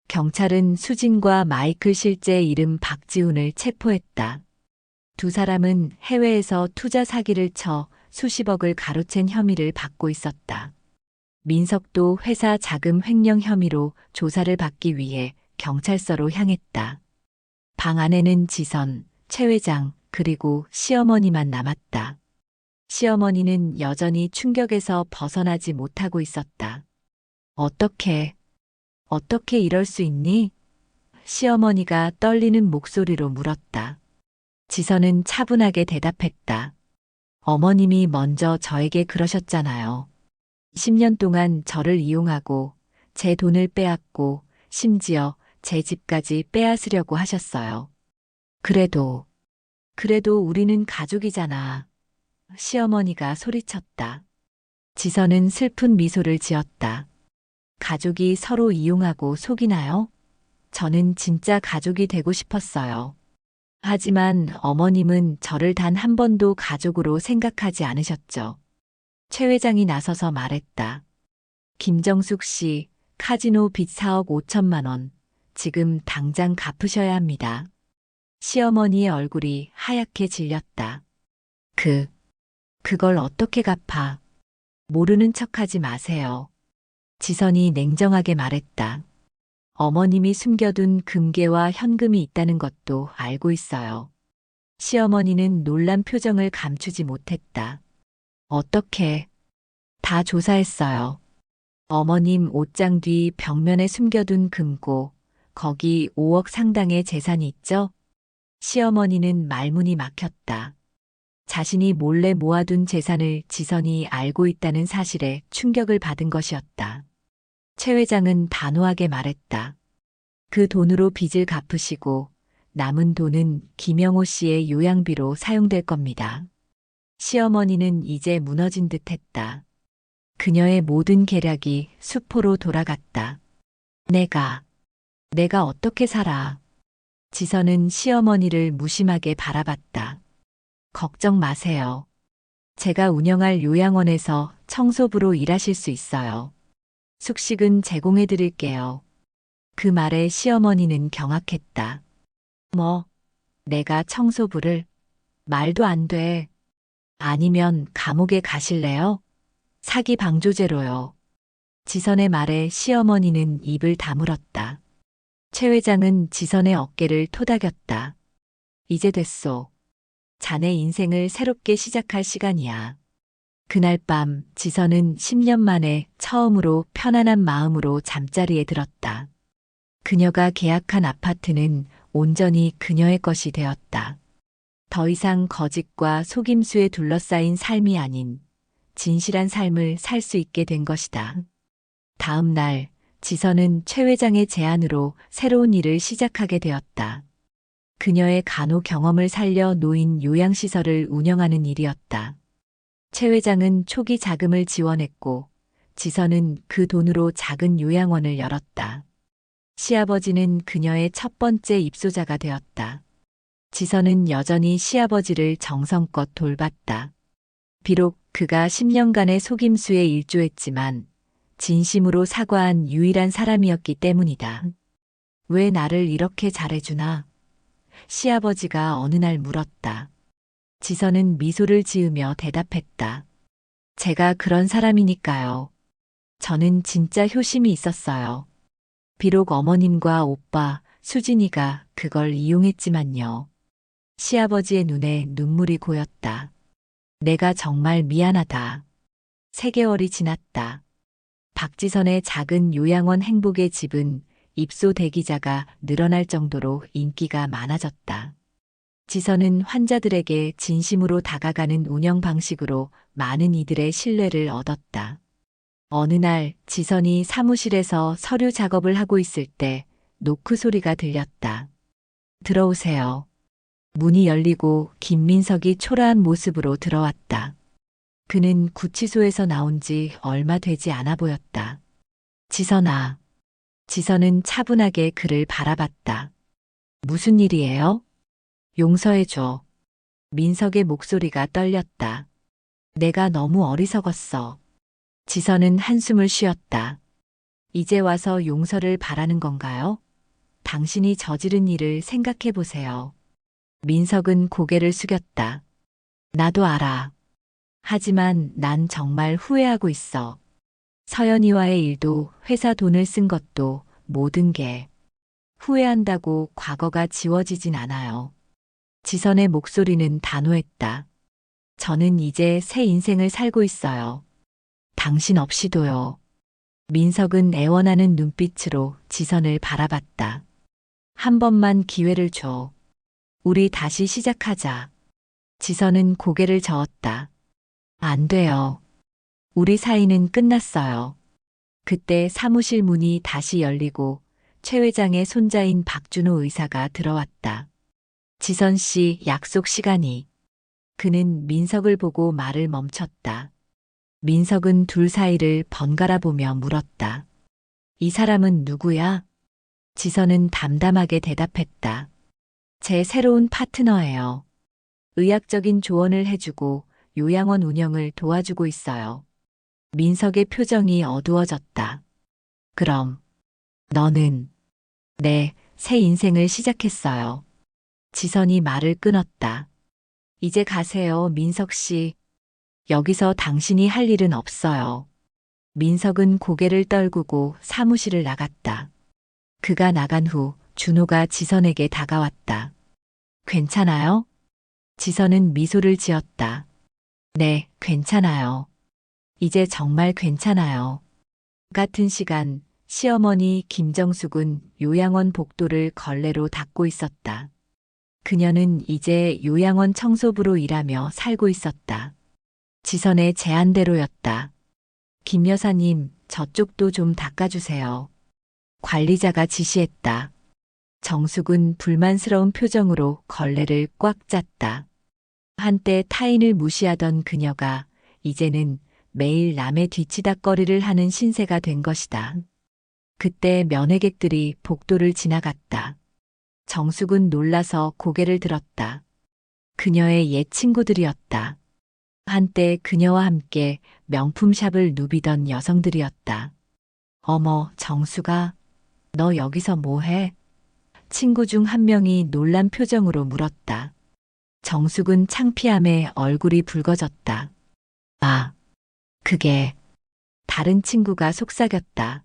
Speaker 1: 경찰은 수진과 마이클 실제 이름 박지훈을 체포했다. 두 사람은 해외에서 투자 사기를 쳐 수십억을 가로챈 혐의를 받고 있었다. 민석도 회사 자금 횡령 혐의로 조사를 받기 위해 경찰서로 향했다. 방 안에는 지선, 최 회장, 그리고 시어머니만 남았다. 시어머니는 여전히 충격에서 벗어나지 못하고 있었다. 어떻게, 어떻게 이럴 수 있니? 시어머니가 떨리는 목소리로 물었다. 지선은 차분하게 대답했다. 어머님이 먼저 저에게 그러셨잖아요. 10년 동안 저를 이용하고 제 돈을 빼앗고 심지어 제 집까지 빼앗으려고 하셨어요. 그래도, 그래도 우리는 가족이잖아. 시어머니가 소리쳤다. 지선은 슬픈 미소를 지었다. 가족이 서로 이용하고 속이나요? 저는 진짜 가족이 되고 싶었어요. 하지만 어머님은 저를 단 한 번도 가족으로 생각하지 않으셨죠. 최 회장이 나서서 말했다. 김정숙 씨, 카지노 빚 4억 5천만 원. 지금 당장 갚으셔야 합니다. 시어머니의 얼굴이 하얗게 질렸다. 그걸 어떻게 갚아? 모르는 척하지 마세요. 지선이 냉정하게 말했다. 어머님이 숨겨둔 금괴와 현금이 있다는 것도 알고 있어요. 시어머니는 놀란 표정을 감추지 못했다. 어떻게? 다 조사했어요. 어머님 옷장 뒤 벽면에 숨겨둔 금고, 거기 5억 상당의 재산이 있죠? 시어머니는 말문이 막혔다. 자신이 몰래 모아둔 재산을 지선이 알고 있다는 사실에 충격을 받은 것이었다. 최 회장은 단호하게 말했다. 그 돈으로 빚을 갚으시고 남은 돈은 김영호 씨의 요양비로 사용될 겁니다. 시어머니는 이제 무너진 듯 했다. 그녀의 모든 계략이 수포로 돌아갔다. 내가 어떻게 살아? 지선은 시어머니를 무심하게 바라봤다. 걱정 마세요. 제가 운영할 요양원에서 청소부로 일하실 수 있어요. 숙식은 제공해 드릴게요. 그 말에 시어머니는 경악했다. 뭐, 내가 청소부를? 말도 안 돼. 아니면 감옥에 가실래요? 사기 방조죄로요. 지선의 말에 시어머니는 입을 다물었다. 최 회장은 지선의 어깨를 토닥였다. 이제 됐소. 자네 인생을 새롭게 시작할 시간이야. 그날 밤 지선은 10년 만에 처음으로 편안한 마음으로 잠자리에 들었다. 그녀가 계약한 아파트는 온전히 그녀의 것이 되었다. 더 이상 거짓과 속임수에 둘러싸인 삶이 아닌 진실한 삶을 살 수 있게 된 것이다. 다음 날 지선은 최 회장의 제안으로 새로운 일을 시작하게 되었다. 그녀의 간호 경험을 살려 노인 요양시설을 운영하는 일이었다. 최 회장은 초기 자금을 지원했고 지선은 그 돈으로 작은 요양원을 열었다. 시아버지는 그녀의 첫 번째 입소자가 되었다. 지선은 여전히 시아버지를 정성껏 돌봤다. 비록 그가 10년간의 속임수에 일조했지만 진심으로 사과한 유일한 사람이었기 때문이다. 왜 나를 이렇게 잘해주나? 시아버지가 어느 날 물었다. 지선은 미소를 지으며 대답했다. 제가 그런 사람이니까요. 저는 진짜 효심이 있었어요. 비록 어머님과 오빠, 수진이가 그걸 이용했지만요. 시아버지의 눈에 눈물이 고였다. 내가 정말 미안하다. 3개월이 지났다. 박지선의 작은 요양원 행복의 집은 입소 대기자가 늘어날 정도로 인기가 많아졌다. 지선은 환자들에게 진심으로 다가가는 운영 방식으로 많은 이들의 신뢰를 얻었다. 어느 날 지선이 사무실에서 서류 작업을 하고 있을 때 노크 소리가 들렸다. 들어오세요. 문이 열리고 김민석이 초라한 모습으로 들어왔다. 그는 구치소에서 나온 지 얼마 되지 않아 보였다. 지선아. 지선은 차분하게 그를 바라봤다. 무슨 일이에요? 용서해줘. 민석의 목소리가 떨렸다. 내가 너무 어리석었어. 지선은 한숨을 쉬었다. 이제 와서 용서를 바라는 건가요? 당신이 저지른 일을 생각해 보세요. 민석은 고개를 숙였다. 나도 알아. 하지만 난 정말 후회하고 있어. 서연이와의 일도 회사 돈을 쓴 것도 모든 게 후회한다고 과거가 지워지진 않아요. 지선의 목소리는 단호했다. 저는 이제 새 인생을 살고 있어요. 당신 없이도요. 민석은 애원하는 눈빛으로 지선을 바라봤다. 한 번만 기회를 줘. 우리 다시 시작하자. 지선은 고개를 저었다. 안 돼요. 우리 사이는 끝났어요. 그때 사무실 문이 다시 열리고 최 회장의 손자인 박준호 의사가 들어왔다. 지선 씨 약속 시간이. 그는 민석을 보고 말을 멈췄다. 민석은 둘 사이를 번갈아 보며 물었다. 이 사람은 누구야? 지선은 담담하게 대답했다. 제 새로운 파트너예요. 의학적인 조언을 해주고 요양원 운영을 도와주고 있어요. 민석의 표정이 어두워졌다. 그럼 너는 내 새 인생을 시작했어요. 지선이 말을 끊었다. 이제 가세요, 민석 씨. 여기서 당신이 할 일은 없어요. 민석은 고개를 떨구고 사무실을 나갔다. 그가 나간 후 준호가 지선에게 다가왔다. 괜찮아요? 지선은 미소를 지었다. 네, 괜찮아요. 이제 정말 괜찮아요. 같은 시간 시어머니 김정숙은 요양원 복도를 걸레로 닦고 있었다. 그녀는 이제 요양원 청소부로 일하며 살고 있었다. 지선의 제안대로였다. 김 여사님, 저쪽도 좀 닦아주세요. 관리자가 지시했다. 정숙은 불만스러운 표정으로 걸레를 꽉 짰다. 한때 타인을 무시하던 그녀가 이제는 매일 남의 뒤치다꺼리를 하는 신세가 된 것이다. 그때 면회객들이 복도를 지나갔다. 정숙은 놀라서 고개를 들었다. 그녀의 옛 친구들이었다. 한때 그녀와 함께 명품샵을 누비던 여성들이었다. 어머, 정숙아, 너 여기서 뭐해? 친구 중 한 명이 놀란 표정으로 물었다. 정숙은 창피함에 얼굴이 붉어졌다. 아, 그게 다른 친구가 속삭였다.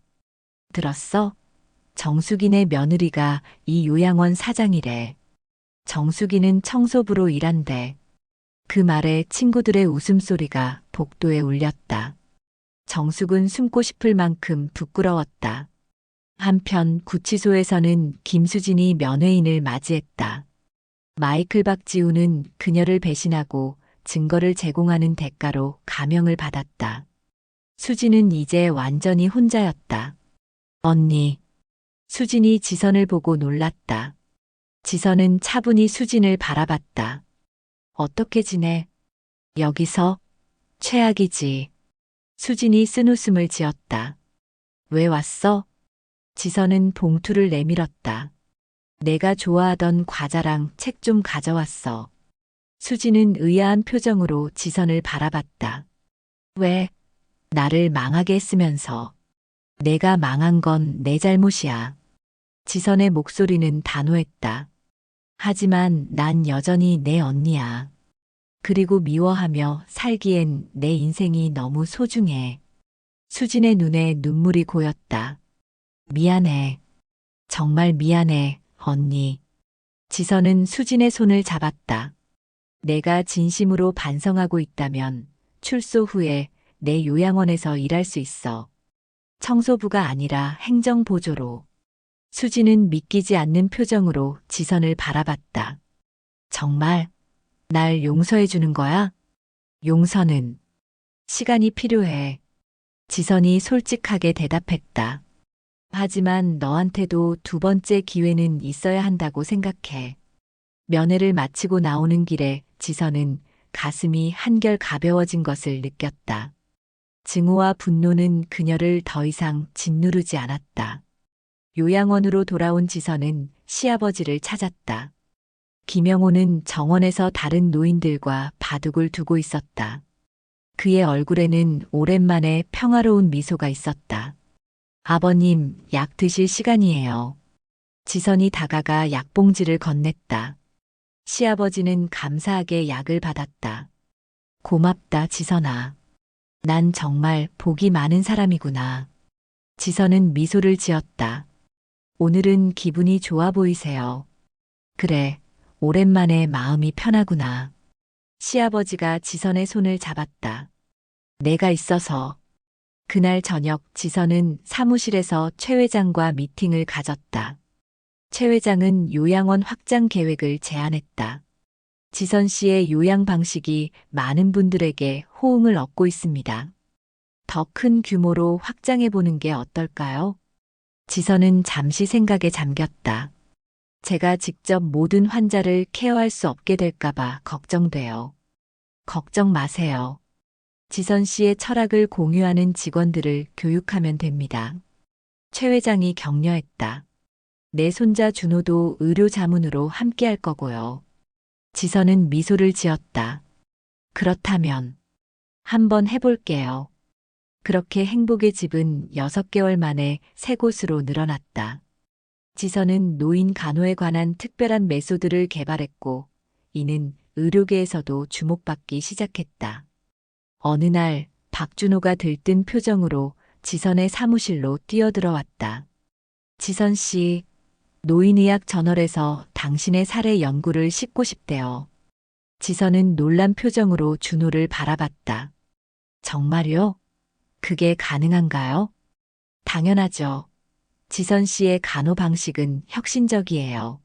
Speaker 1: 들었어? 정숙이네 며느리가 이 요양원 사장이래. 정숙이는 청소부로 일한대. 그 말에 친구들의 웃음소리가 복도에 울렸다. 정숙은 숨고 싶을 만큼 부끄러웠다. 한편 구치소에서는 김수진이 면회인을 맞이했다. 마이클 박지우는 그녀를 배신하고 증거를 제공하는 대가로 감형을 받았다. 수진은 이제 완전히 혼자였다. 언니. 수진이 지선을 보고 놀랐다. 지선은 차분히 수진을 바라봤다. 어떻게 지내? 여기서? 최악이지. 수진이 쓴웃음을 지었다. 왜 왔어? 지선은 봉투를 내밀었다. 내가 좋아하던 과자랑 책 좀 가져왔어. 수진은 의아한 표정으로 지선을 바라봤다. 왜? 나를 망하게 했으면서. 내가 망한 건 내 잘못이야. 지선의 목소리는 단호했다. 하지만 난 여전히 내 언니야. 그리고 미워하며 살기엔 내 인생이 너무 소중해. 수진의 눈에 눈물이 고였다. 미안해. 정말 미안해, 언니. 지선은 수진의 손을 잡았다. 내가 진심으로 반성하고 있다면 출소 후에 내 요양원에서 일할 수 있어. 청소부가 아니라 행정보조로. 수진은 믿기지 않는 표정으로 지선을 바라봤다. 정말 날 용서해 주는 거야? 용서는 시간이 필요해. 지선이 솔직하게 대답했다. 하지만 너한테도 두 번째 기회는 있어야 한다고 생각해. 면회를 마치고 나오는 길에 지선은 가슴이 한결 가벼워진 것을 느꼈다. 증오와 분노는 그녀를 더 이상 짓누르지 않았다. 요양원으로 돌아온 지선은 시아버지를 찾았다. 김영호는 정원에서 다른 노인들과 바둑을 두고 있었다. 그의 얼굴에는 오랜만에 평화로운 미소가 있었다. 아버님, 약 드실 시간이에요. 지선이 다가가 약봉지를 건넸다. 시아버지는 감사하게 약을 받았다. 고맙다, 지선아. 난 정말 복이 많은 사람이구나. 지선은 미소를 지었다. 오늘은 기분이 좋아 보이세요. 그래, 오랜만에 마음이 편하구나. 시아버지가 지선의 손을 잡았다. 내가 있어서 그날 저녁 지선은 사무실에서 최 회장과 미팅을 가졌다. 최 회장은 요양원 확장 계획을 제안했다. 지선 씨의 요양 방식이 많은 분들에게 호응을 얻고 있습니다. 더 큰 규모로 확장해 보는 게 어떨까요? 지선은 잠시 생각에 잠겼다. 제가 직접 모든 환자를 케어할 수 없게 될까봐 걱정돼요. 걱정 마세요. 지선 씨의 철학을 공유하는 직원들을 교육하면 됩니다. 최 회장이 격려했다. 내 손자 준호도 의료 자문으로 함께 할 거고요. 지선은 미소를 지었다. 그렇다면 한번 해볼게요. 그렇게 행복의 집은 6개월 만에 3곳으로 늘어났다. 지선은 노인 간호에 관한 특별한 메소드를 개발했고, 이는 의료계에서도 주목받기 시작했다. 어느 날 박준호가 들뜬 표정으로 지선의 사무실로 뛰어들어왔다. 지선 씨, 노인의학 저널에서 당신의 사례 연구를 싣고 싶대요. 지선은 놀란 표정으로 준호를 바라봤다. 정말요? 그게 가능한가요? 당연하죠. 지선 씨의 간호 방식은 혁신적이에요.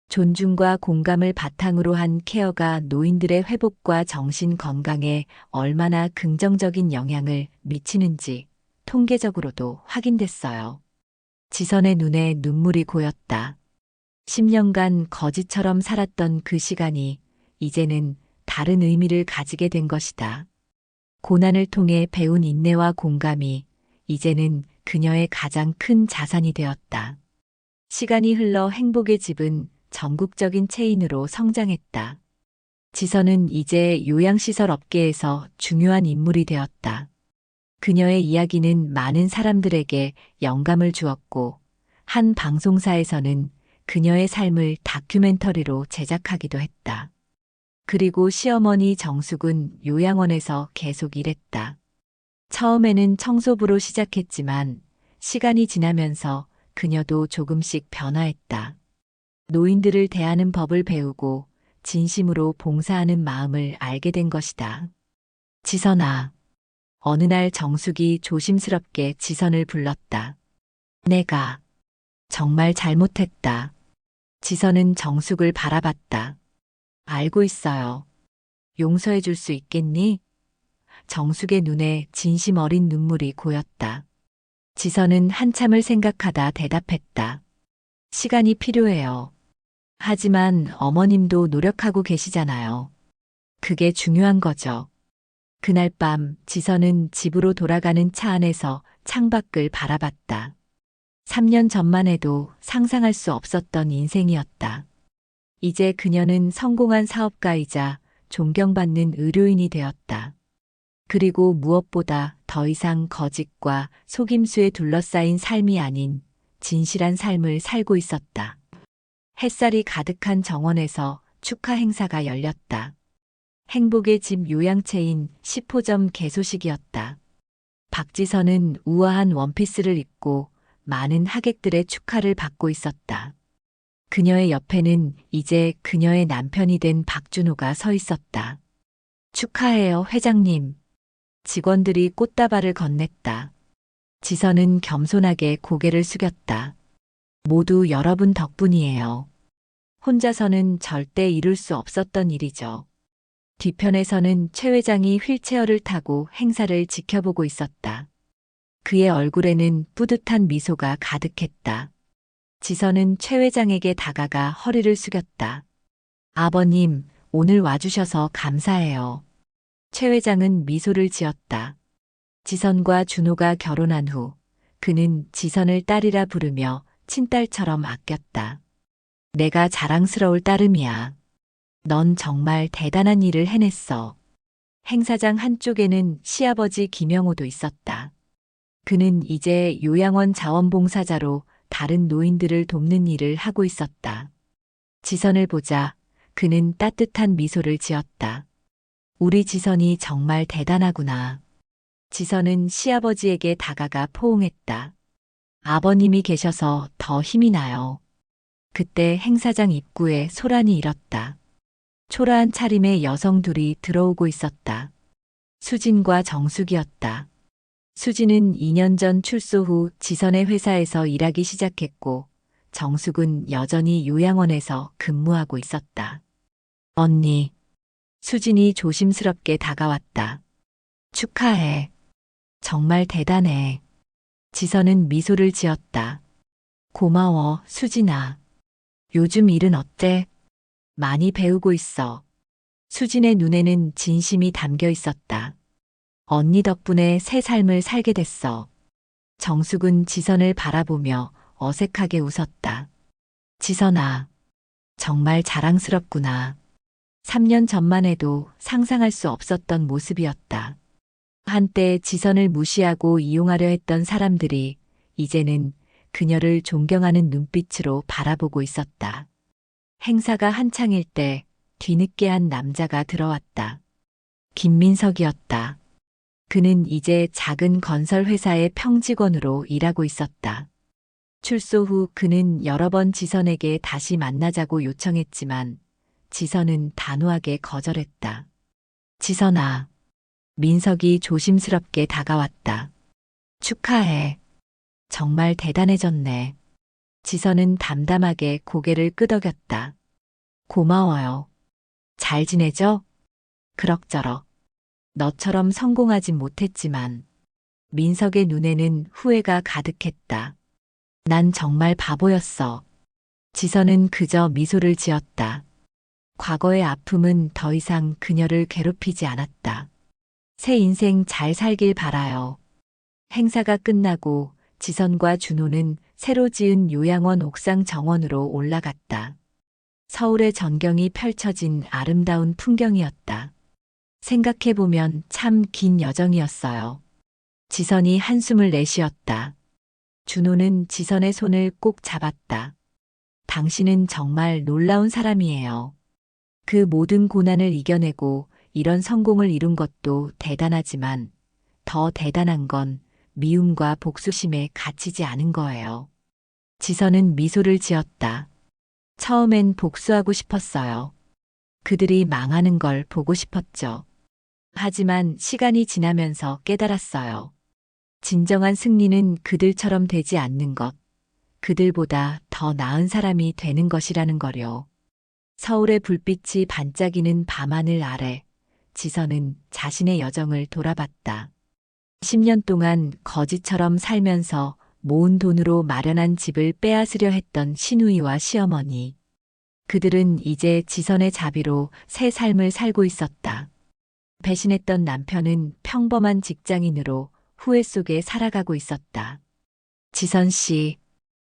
Speaker 1: 존중과 공감을 바탕으로 한 케어가 노인들의 회복과 정신 건강에 얼마나 긍정적인 영향을 미치는지 통계적으로도 확인됐어요. 지선의 눈에 눈물이 고였다. 10년간 거지처럼 살았던 그 시간이 이제는 다른 의미를 가지게 된 것이다. 고난을 통해 배운 인내와 공감이 이제는 그녀의 가장 큰 자산이 되었다. 시간이 흘러 행복의 집은 전국적인 체인으로 성장했다. 지선은 이제 요양시설 업계에서 중요한 인물이 되었다. 그녀의 이야기는 많은 사람들에게 영감을 주었고, 한 방송사에서는 그녀의 삶을 다큐멘터리로 제작하기도 했다. 그리고 시어머니 정숙은 요양원에서 계속 일했다. 처음에는 청소부로 시작했지만 시간이 지나면서 그녀도 조금씩 변화했다. 노인들을 대하는 법을 배우고 진심으로 봉사하는 마음을 알게 된 것이다. 지선아. 어느 날 정숙이 조심스럽게 지선을 불렀다. 내가 정말 잘못했다. 지선은 정숙을 바라봤다. 알고 있어요. 용서해 줄 수 있겠니? 정숙의 눈에 진심 어린 눈물이 고였다. 지선은 한참을 생각하다 대답했다. 시간이 필요해요. 하지만 어머님도 노력하고 계시잖아요. 그게 중요한 거죠. 그날 밤 지선은 집으로 돌아가는 차 안에서 창밖을 바라봤다. 3년 전만 해도 상상할 수 없었던 인생이었다. 이제 그녀는 성공한 사업가이자 존경받는 의료인이 되었다. 그리고 무엇보다 더 이상 거짓과 속임수에 둘러싸인 삶이 아닌 진실한 삶을 살고 있었다. 햇살이 가득한 정원에서 축하 행사가 열렸다. 행복의 집 요양체인 10호점 개소식이었다. 박지선은 우아한 원피스를 입고 많은 하객들의 축하를 받고 있었다. 그녀의 옆에는 이제 그녀의 남편이 된 박준호가 서 있었다. 축하해요, 회장님. 직원들이 꽃다발을 건넸다. 지선은 겸손하게 고개를 숙였다. 모두 여러분 덕분이에요. 혼자서는 절대 이룰 수 없었던 일이죠. 뒤편에서는 최 회장이 휠체어를 타고 행사를 지켜보고 있었다. 그의 얼굴에는 뿌듯한 미소가 가득했다. 지선은 최 회장에게 다가가 허리를 숙였다. 아버님, 오늘 와주셔서 감사해요. 최 회장은 미소를 지었다. 지선과 준호가 결혼한 후 그는 지선을 딸이라 부르며 친딸처럼 아꼈다. 내가 자랑스러울 따름이야. 넌 정말 대단한 일을 해냈어. 행사장 한쪽에는 시아버지 김영호도 있었다. 그는 이제 요양원 자원봉사자로 다른 노인들을 돕는 일을 하고 있었다. 지선을 보자 그는 따뜻한 미소를 지었다. 우리 지선이 정말 대단하구나. 지선은 시아버지에게 다가가 포옹했다. 아버님이 계셔서 더 힘이 나요. 그때 행사장 입구에 소란이 일었다. 초라한 차림의 여성 둘이 들어오고 있었다. 수진과 정숙이었다. 수지는 2년 전 출소 후 지선의 회사에서 일하기 시작했고 정숙은 여전히 요양원에서 근무하고 있었다. 언니, 수진이 조심스럽게 다가왔다. 축하해. 정말 대단해. 지선은 미소를 지었다. 고마워, 수진아. 요즘 일은 어때? 많이 배우고 있어. 수진의 눈에는 진심이 담겨 있었다. 언니 덕분에 새 삶을 살게 됐어. 정숙은 지선을 바라보며 어색하게 웃었다. 지선아, 정말 자랑스럽구나. 3년 전만 해도 상상할 수 없었던 모습이었다. 한때 지선을 무시하고 이용하려 했던 사람들이 이제는 그녀를 존경하는 눈빛으로 바라보고 있었다. 행사가 한창일 때 뒤늦게 한 남자가 들어왔다. 김민석이었다. 그는 이제 작은 건설 회사의 평직원으로 일하고 있었다. 출소 후 그는 여러 번 지선에게 다시 만나자고 요청했지만 지선은 단호하게 거절했다. 지선아, 민석이 조심스럽게 다가왔다. 축하해. 정말 대단해졌네. 지선은 담담하게 고개를 끄덕였다. 고마워요. 잘 지내죠? 그럭저럭. 너처럼 성공하진 못했지만 민석의 눈에는 후회가 가득했다. 난 정말 바보였어. 지선은 그저 미소를 지었다. 과거의 아픔은 더 이상 그녀를 괴롭히지 않았다. 새 인생 잘 살길 바라요. 행사가 끝나고 지선과 준호는 새로 지은 요양원 옥상 정원으로 올라갔다. 서울의 전경이 펼쳐진 아름다운 풍경이었다. 생각해보면 참 긴 여정이었어요. 지선이 한숨을 내쉬었다. 준호는 지선의 손을 꼭 잡았다. 당신은 정말 놀라운 사람이에요. 그 모든 고난을 이겨내고 이런 성공을 이룬 것도 대단하지만 더 대단한 건 미움과 복수심에 갇히지 않은 거예요. 지선은 미소를 지었다. 처음엔 복수하고 싶었어요. 그들이 망하는 걸 보고 싶었죠. 하지만 시간이 지나면서 깨달았어요. 진정한 승리는 그들처럼 되지 않는 것, 그들보다 더 나은 사람이 되는 것이라는 거요. 서울의 불빛이 반짝이는 밤하늘 아래 지선은 자신의 여정을 돌아봤다. 10년 동안 거지처럼 살면서 모은 돈으로 마련한 집을 빼앗으려 했던 시누이와 시어머니. 그들은 이제 지선의 자비로 새 삶을 살고 있었다. 배신했던 남편은 평범한 직장인으로 후회 속에 살아가고 있었다. 지선 씨,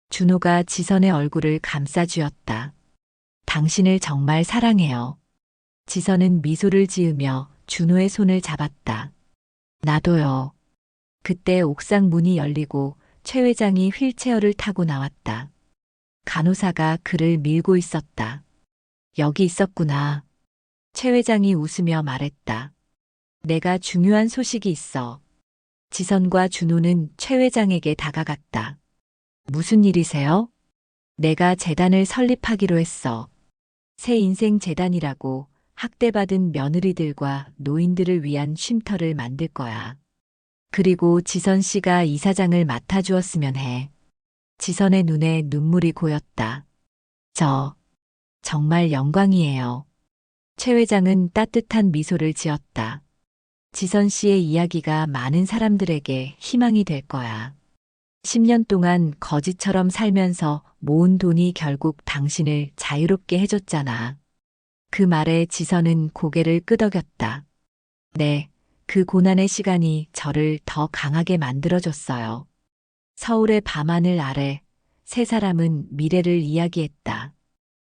Speaker 1: 준호가 지선의 얼굴을 감싸주었다. 당신을 정말 사랑해요. 지선은 미소를 지으며 준호의 손을 잡았다. 나도요. 그때 옥상 문이 열리고 최 회장이 휠체어를 타고 나왔다. 간호사가 그를 밀고 있었다. 여기 있었구나. 최 회장이 웃으며 말했다. 내가 중요한 소식이 있어. 지선과 준호는 최 회장에게 다가갔다. 무슨 일이세요? 내가 재단을 설립하기로 했어. 새 인생 재단이라고 학대받은 며느리들과 노인들을 위한 쉼터를 만들 거야. 그리고 지선 씨가 이사장을 맡아주었으면 해. 지선의 눈에 눈물이 고였다. 정말 영광이에요. 최 회장은 따뜻한 미소를 지었다. 지선 씨의 이야기가 많은 사람들에게 희망이 될 거야. 10년 동안 거지처럼 살면서 모은 돈이 결국 당신을 자유롭게 해줬잖아. 그 말에 지선은 고개를 끄덕였다. 네, 그 고난의 시간이 저를 더 강하게 만들어줬어요. 서울의 밤하늘 아래 세 사람은 미래를 이야기했다.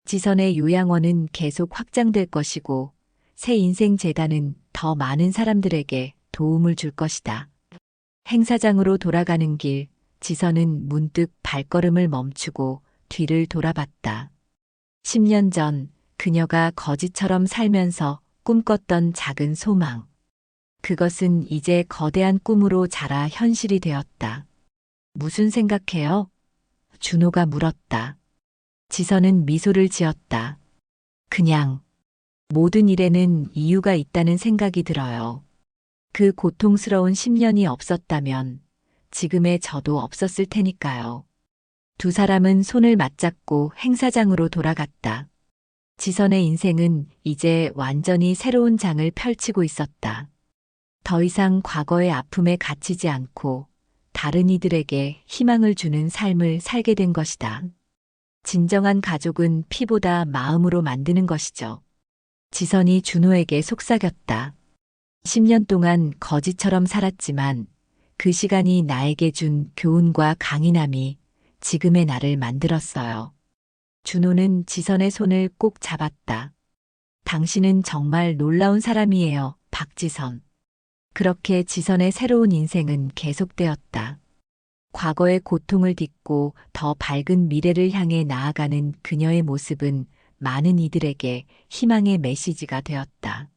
Speaker 1: 지선의 요양원은 계속 확장될 것이고 새 인생 재단은 더 많은 사람들에게 도움을 줄 것이다. 행사장으로 돌아가는 길, 지선은 문득 발걸음을 멈추고 뒤를 돌아봤다. 10년 전 그녀가 거지처럼 살면서 꿈꿨던 작은 소망. 그것은 이제 거대한 꿈으로 자라 현실이 되었다. 무슨 생각해요? 준호가 물었다. 지선은 미소를 지었다. 그냥 모든 일에는 이유가 있다는 생각이 들어요. 그 고통스러운 10년이 없었다면 지금의 저도 없었을 테니까요. 두 사람은 손을 맞잡고 행사장으로 돌아갔다. 지선의 인생은 이제 완전히 새로운 장을 펼치고 있었다. 더 이상 과거의 아픔에 갇히지 않고 다른 이들에게 희망을 주는 삶을 살게 된 것이다. 진정한 가족은 피보다 마음으로 만드는 것이죠. 지선이 준호에게 속삭였다. 10년 동안 거지처럼 살았지만 그 시간이 나에게 준 교훈과 강인함이 지금의 나를 만들었어요. 준호는 지선의 손을 꼭 잡았다. 당신은 정말 놀라운 사람이에요, 박지선. 그렇게 지선의 새로운 인생은 계속되었다. 과거의 고통을 딛고 더 밝은 미래를 향해 나아가는 그녀의 모습은 많은 이들에게 희망의 메시지가 되었다.